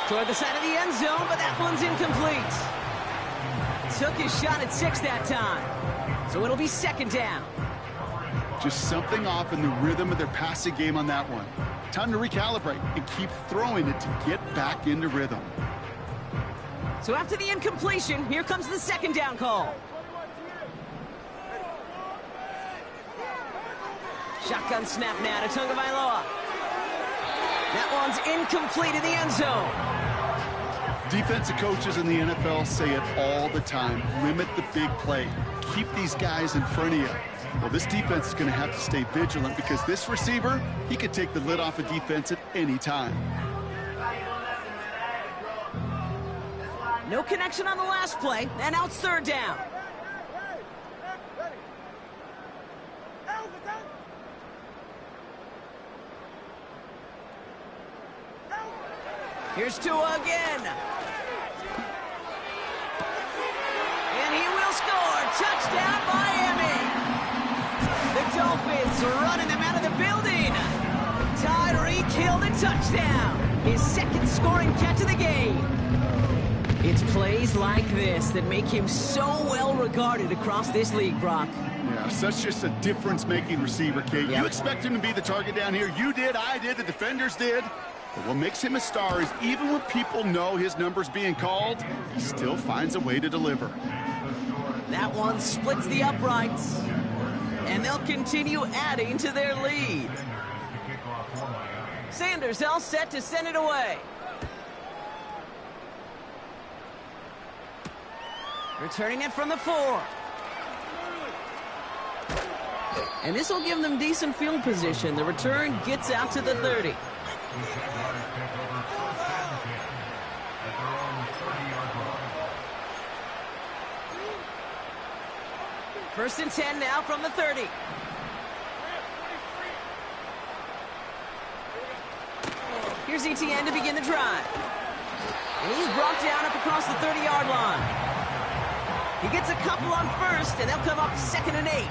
Toward the side of the end zone, but that one's incomplete. Took his shot at 6 that time. So it'll be 2nd down. Just something off in the rhythm of their passing game on that one. Time to recalibrate and keep throwing it to get back into rhythm. So after the incompletion, here comes the 2nd down call. Shotgun snap now to Tagovailoa. That one's incomplete in the end zone. Defensive coaches in the NFL say it all the time. Limit the big play. Keep these guys in front of you. Well, this defense is going to have to stay vigilant because this receiver, he could take the lid off a defense at any time. No connection on the last play, and now it's 3rd down. Here's Tua again. And he will score. Touchdown, Miami. The Dolphins running them out of the building. Tyreek Hill the touchdown. His 2nd scoring catch of the game. It's plays like this that make him so well regarded across this league, Brock. Yeah, such just a difference-making receiver, Kate. Yep. You expect him to be the target down here. You did, I did, the defenders did. But what makes him a star is even when people know his number's being called, he still finds a way to deliver. That one splits the uprights. And they'll continue adding to their lead. Sanders all set to send it away. Returning it from the 4. And this will give them decent field position. The return gets out to the 30. First and 10 now from the 30. Here's ETN to begin the drive. And he's brought down up across the 30-yard line. He gets a couple on first, and they'll come up 2nd and 8.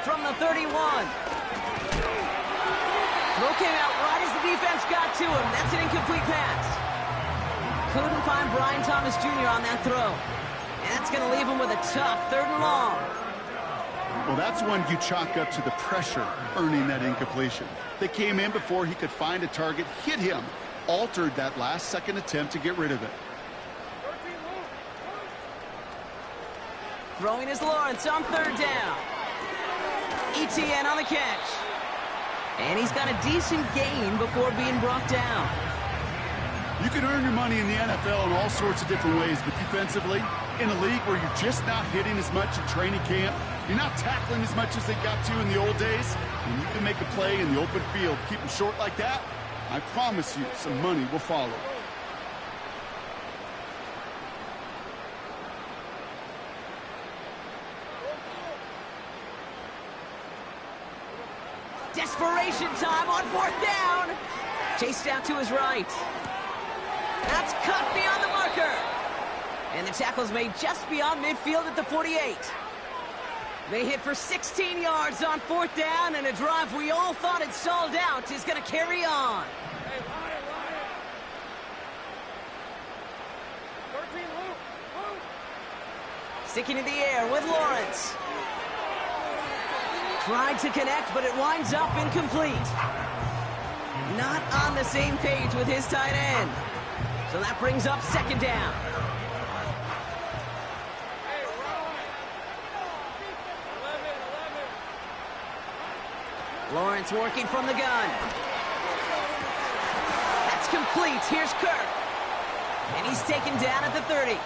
From the 31. Throw came out right as the defense got to him. That's an incomplete pass. Couldn't find Brian Thomas Jr. on that throw. And that's going to leave him with a tough 3rd and long. Well, that's one you chalk up to the pressure earning that incompletion. They came in before he could find a target, hit him, altered that last-second attempt to get rid of it. Throwing is Lawrence on 3rd down. ETN on the catch. And he's got a decent gain before being brought down. You can earn your money in the NFL in all sorts of different ways, but defensively, in a league where you're just not hitting as much in training camp, you're not tackling as much as they got to in the old days, and you can make a play in the open field, keep them short like that, I promise you some money will follow. Desperation time on 4th down. Chased out to his right. That's cut beyond the marker. And the tackle's made just beyond midfield at the 48. They hit for 16 yards on 4th down, and a drive we all thought had stalled out is going to carry on. Sticking in the air with Lawrence. Tried to connect, but it winds up incomplete. Not on the same page with his tight end. So that brings up 2nd down. Lawrence working from the gun. That's complete. Here's Kirk. And he's taken down at the 30.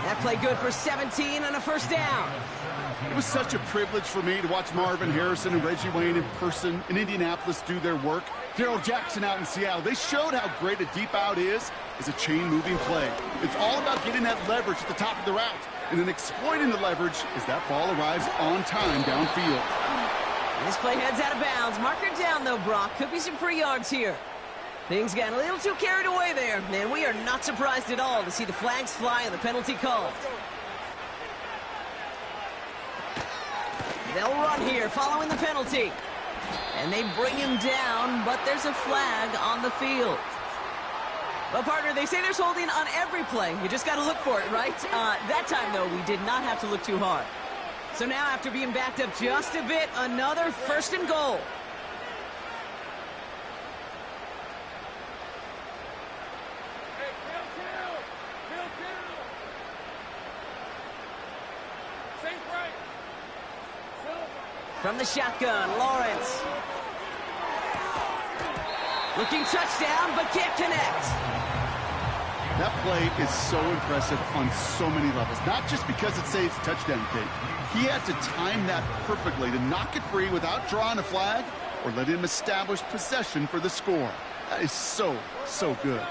That play good for 17 and a 1st down. It was such a privilege for me to watch Marvin Harrison and Reggie Wayne in person in Indianapolis do their work. Darrell Jackson out in Seattle. They showed how great a deep out is as a chain-moving play. It's all about getting that leverage at the top of the route and then exploiting the leverage as that ball arrives on time downfield. This play heads out of bounds. Marker down, though, Brock. Could be some free yards here. Things got a little too carried away there, and we are not surprised at all to see the flags fly and the penalty called. They'll run here following the penalty. And they bring him down, but there's a flag on the field. Well, partner, they say there's holding on every play. You just got to look for it, right? That time, though, we did not have to look too hard. So now, after being backed up just a bit, another 1st and goal. From the shotgun, Lawrence. Looking touchdown, but can't connect. That play is so impressive on so many levels. Not just because it saves a touchdown kick. He had to time that perfectly to knock it free without drawing a flag or let him establish possession for the score. That is so, so good.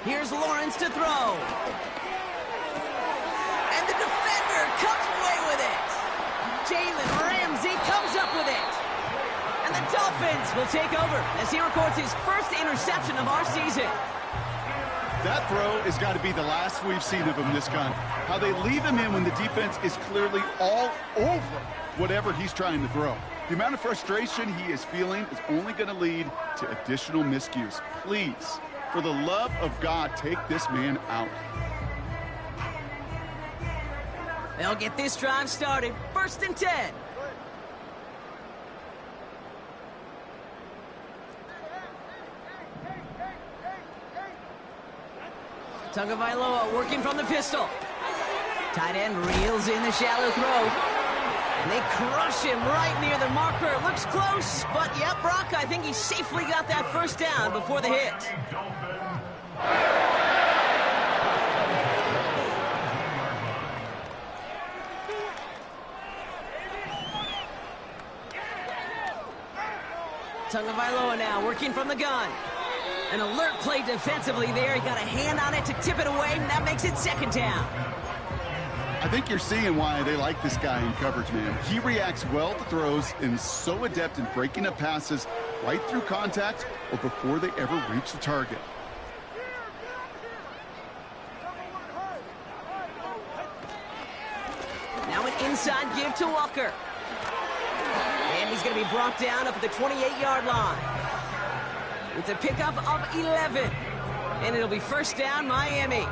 Here's Lawrence to throw. And the defender comes away with it. Jalen Ramsey comes up with it. And the Dolphins will take over as he records his first interception of our season. That throw has got to be the last we've seen of him this game. How they leave him in when the defense is clearly all over whatever he's trying to throw. The amount of frustration he is feeling is only going to lead to additional miscues. Please, for the love of God, take this man out. They'll get this drive started. 1st and 10. Tagovailoa working from the pistol. Tight end reels in the shallow throw. And they crush him right near the marker. Looks close, but yep, Brock, I think he safely got that first down before the hit. Tagovailoa now working from the gun. An alert play defensively there. He got a hand on it to tip it away, and that makes it 2nd down. I think you're seeing why they like this guy in coverage, man. He reacts well to throws and is so adept in breaking up passes right through contact or before they ever reach the target. Now an inside give to Walker. And he's going to be brought down up at the 28-yard line. It's a pickup of 11. And it'll be 1st down, Miami.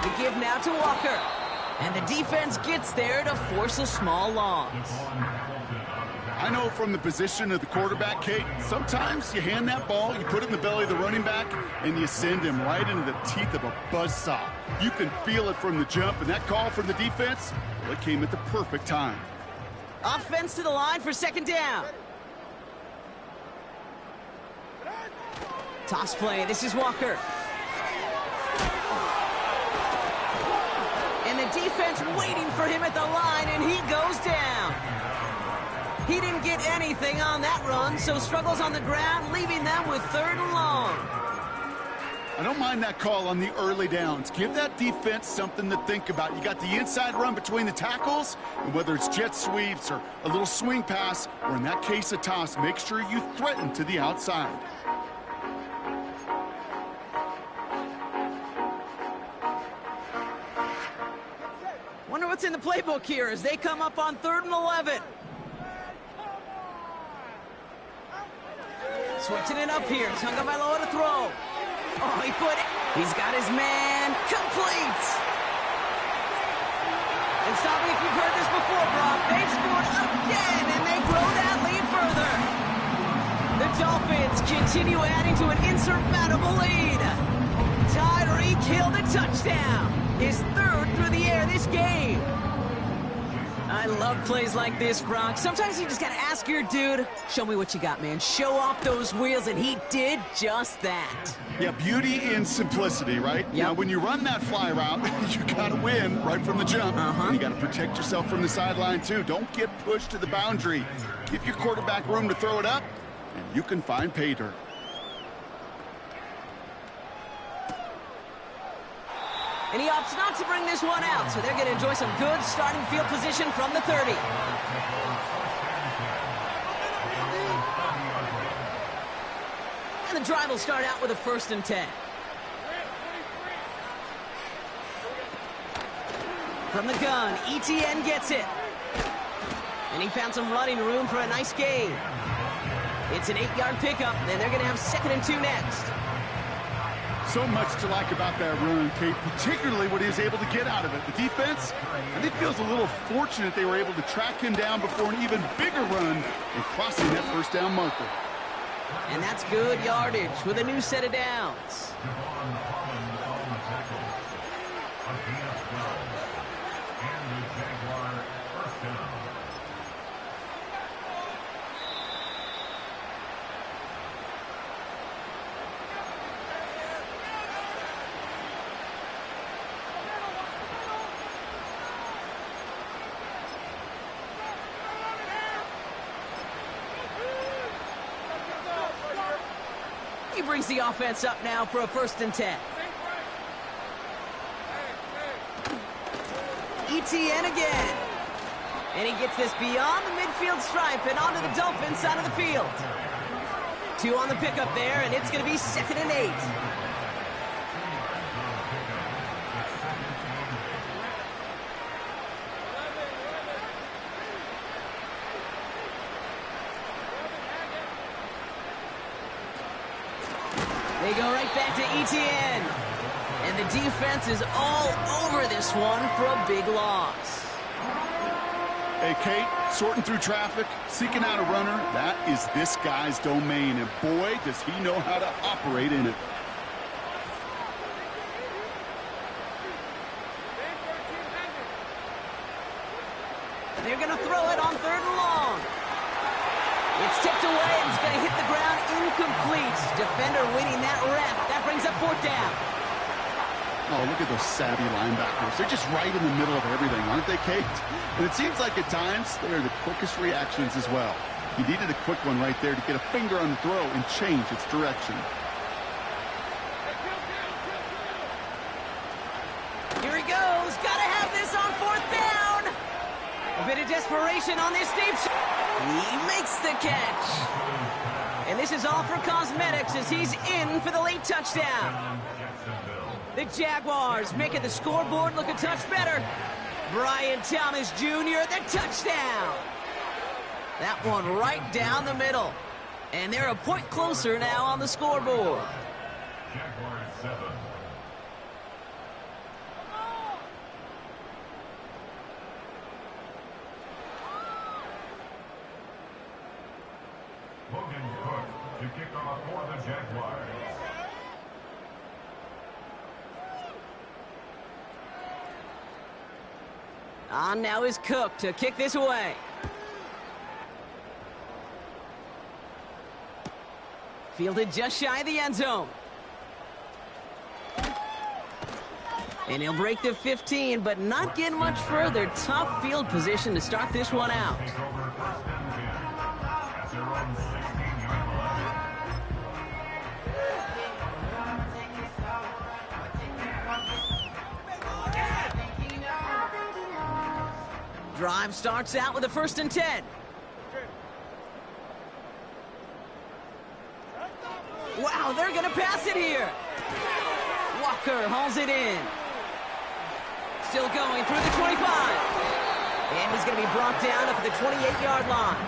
The give now to Walker. And the defense gets there to force a small loss. I know from the position of the quarterback, Kate, sometimes you hand that ball, you put it in the belly of the running back, and you send him right into the teeth of a buzzsaw. You can feel it from the jump, and that call from the defense, well, it came at the perfect time. Offense to the line for 2nd down. Toss play, this is Walker. And the defense waiting for him at the line, and he goes down. He didn't get anything on that run, so struggles on the ground, leaving them with 3rd and long. I don't mind that call on the early downs. Give that defense something to think about. You got the inside run between the tackles, and whether it's jet sweeps or a little swing pass, or in that case a toss, make sure you threaten to the outside. Wonder what's in the playbook here as they come up on 3rd and 11. Switching it up here. Tagovailoa to throw. Oh, he put it. He's got his man. Complete. And stop me if you've heard this before, Brock. They've scored again, and they grow that lead further. The Dolphins continue adding to an insurmountable lead. Tyreek Hill the touchdown. His 3rd through the air this game. I love plays like this, Brock. Sometimes you just got to ask your dude, show me what you got, man. Show off those wheels, and he did just that. Yeah, beauty in simplicity, right? Yep. Now, when you run that fly route, you got to win right from the jump. And you got to protect yourself from the sideline, too. Don't get pushed to the boundary. Give your quarterback room to throw it up, and you can find pay dirt. And he opts not to bring this one out, so they're going to enjoy some good starting field position from the 30. And the drive will start out with a 1st and 10. From the gun, ETN gets it. And he found some running room for a nice gain. It's an 8-yard pickup, and they're going to have 2nd and 2 next. So much to like about that run, Kate, particularly what he was able to get out of it. The defense, I think, feels a little fortunate they were able to track him down before an even bigger run and crossing that 1st down marker. And that's good yardage with a new set of downs. He brings the offense up now for a 1st and 10. Etienne again. And he gets this beyond the midfield stripe and onto the Dolphins side of the field. 2 on the pickup there, and it's going to be 2nd and 8. They go right back to Etienne. And the defense is all over this one for a big loss. Hey, Kate, sorting through traffic, seeking out a runner, that is this guy's domain. And boy, does he know how to operate in it. They're going to throw it on 3rd and long. It's tipped away and it's going to hit the ground incomplete. Defender winning that rep. That brings up 4th down. Oh, look at those savvy linebackers. They're just right in the middle of everything, aren't they, Kate? And it seems like at times they are the quickest reactions as well. He needed a quick one right there to get a finger on the throw and change its direction. Here he goes. Got to have this on 4th down. A bit of desperation on this deep shot. He makes the catch. And this is all for cosmetics as he's in for the late touchdown. The Jaguars making the scoreboard look a touch better. Brian Thomas Jr., the touchdown. That one right down the middle. And they're a point closer now on the scoreboard. Jaguars 7. Logan Cook to kick off for the Jaguars. On now is Cook to kick this away. Fielded just shy of the end zone. And he'll break the 15, but not get much further. Tough field position to start this one out. Drive starts out with a 1st and 10. Wow, they're going to pass it here. Walker hauls it in. Still going through the 25. And he's going to be brought down up at the 28-yard line.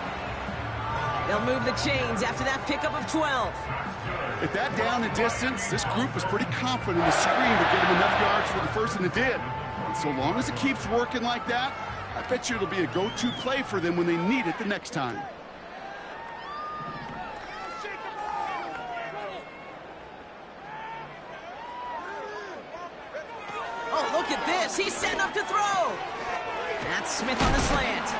They'll move the chains after that pickup of 12. At that down and distance, this group was pretty confident in the screen to get him enough yards for the 1st, and it did. And so long as it keeps working like that, I bet you it'll be a go-to play for them when they need it the next time. Oh, look at this. He's setting up to throw. That's Smith on the slant.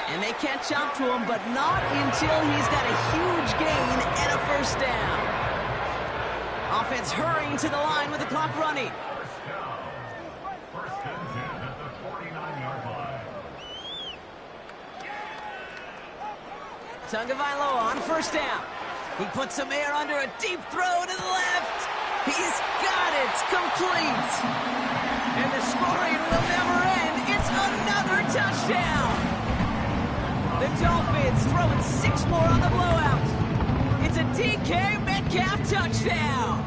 And they catch up to him, but not until he's got a huge gain and a 1st down. Offense hurrying to the line with the clock running. First and 10 at the 49-yard line. Tagovailoa on 1st down. He puts some air under a deep throw to the left. He's got it complete. And the scoring will never end. It's another touchdown. The Dolphins throwing 6 more on the blowout. It's a DK Metcalf touchdown.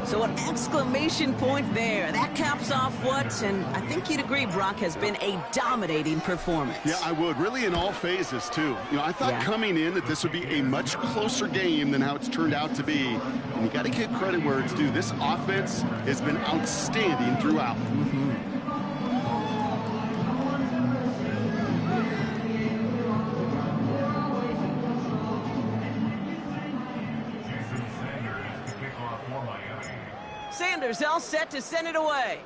So an exclamation point there. That caps off what, and I think you'd agree, Brock, has been a dominating performance. Yeah, I would. Really in all phases, too. You know, I thought coming in that this would be a much closer game than how it's turned out to be. And you got to give credit where it's due. This offense has been outstanding throughout. Sanders all set to send it away.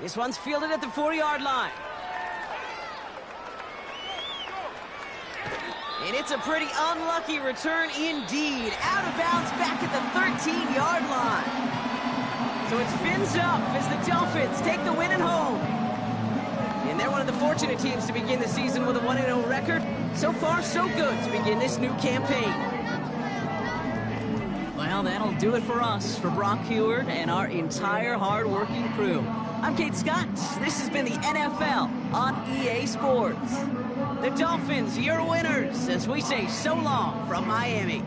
This one's fielded at the 4-yard line. And it's a pretty unlucky return indeed. Out of bounds back at the 13-yard line. So it's fins up as the Dolphins take the win at home. And they're one of the fortunate teams to begin the season with a 1-0 record. So far, so good to begin this new campaign. Well, that'll do it for us, for Brock Heward and our entire hard-working crew. I'm Kate Scott. This has been the NFL on EA Sports. The Dolphins, your winners, as we say so long from Miami.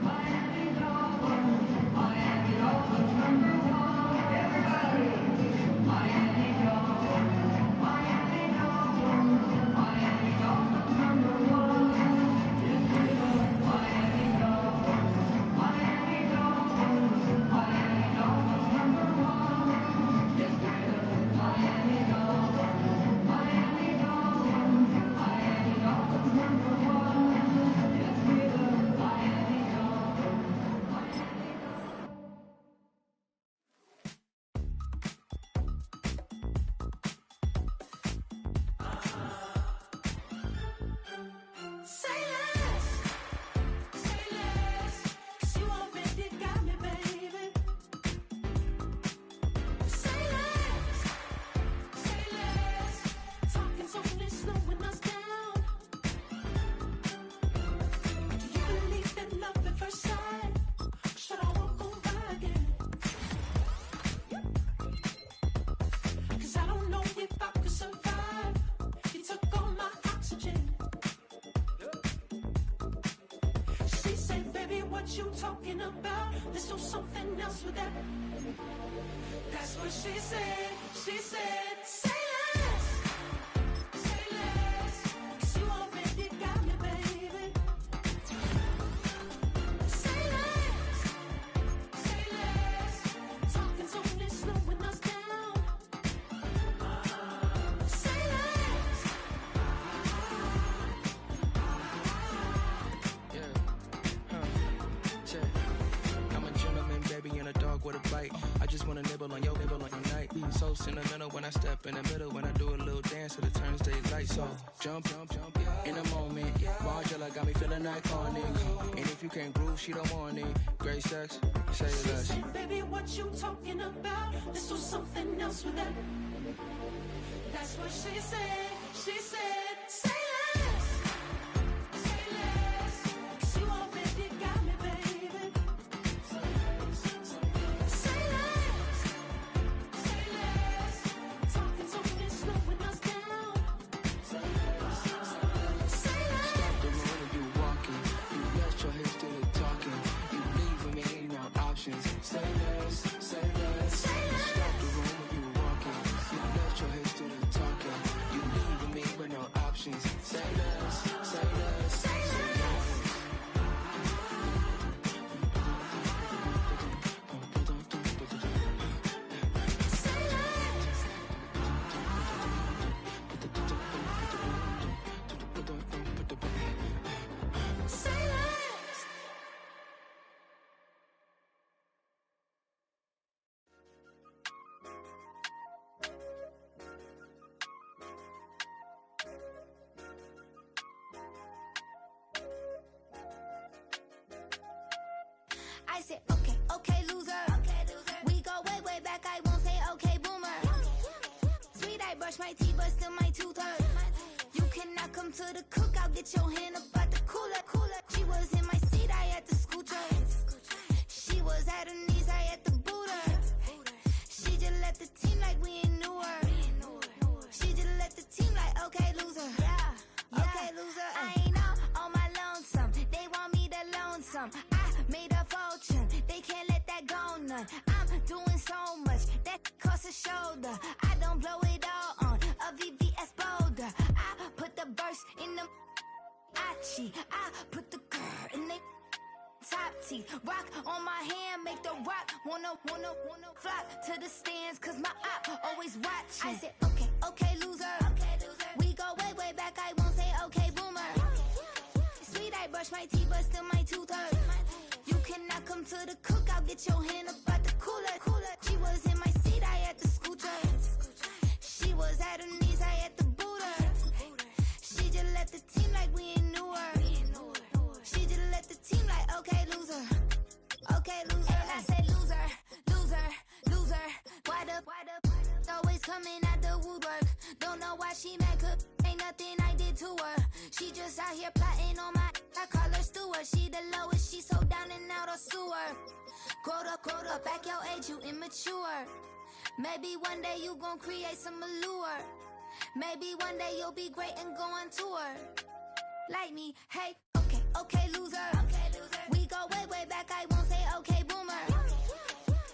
You talking about? Let's do something else with that. That's what she said. She said, say less. Say less. 'Cause you already got me, baby. Say less. Say less. Talking's only slowing us down. Say less. I'm a gentleman, baby, and a dog with a bite. I just wanna nibble on your night. So sentimental when I step in the middle. When I do a little dance to the turns they light. So jump, in a moment. Margella got me feeling iconic. And if you can't groove, she don't want it. Great sex, say less. Say, baby, what you talking about? Let's do something else with that. That's what she said. She said, say less. Say less. 'Cause you already got me, baby. Say less. Say less. Talking's only slowing us down. Say less. Stop the room when you walking. You rest your hips to the talking. You leaving me no options. Say less, say less. Stop the room when you walking. You rest your hips to the talking. You leaving me with no options. Say less, say less, say less. Say less. I said, okay, loser. We go way back, I won't say okay, boomer. Sweet, I brush my teeth, but still my tooth hurt. You cannot come to the cookout, get your hand up at the cooler. She was in my seat, I had to scoot her. She was at her knees, I had to boot her. She just left the team like we ain't knew her. She just left the team like, okay, loser. Okay, loser. I ain't out on my lonesome. They want me to loan some. I made a fortune. They can't let that go none. I'm doing so much that costs a shoulder. I don't blow it all on a VVS boulder. I put the verse in the I put the girl in the top teeth. Rock on my hand, make the rock wanna flock to the stands, 'cause my op always watching. I said, okay, loser. We go way back, I won't say okay, boomer. Sweet, I brush my teeth, but still my tooth hurt. You cannot come to the cookout, get your hand up at the cooler. She was in my seat, I had to scoot her. She was at her knees, I had to boot her. She just left the team like we ain't knew her. She just left the team like, okay, loser. Okay, loser. And I said, loser. Why the always coming out the woodwork? Don't know why she mad, 'cause ain't nothing I did to her. She just out here plotting on my, I call her Stewart. She the lowest, she so down and out, I'll sue her. Growed up, back your age, you immature. Maybe one day you gon' create some allure. Maybe one day you'll be great and go on tour. Like me, hey, okay, loser. We go way back, I won't say okay, boomer.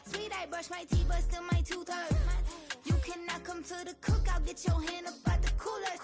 Sweet, I brush my teeth, but still my tooth hurt. You cannot come to the cookout, get your hand up out the cooler.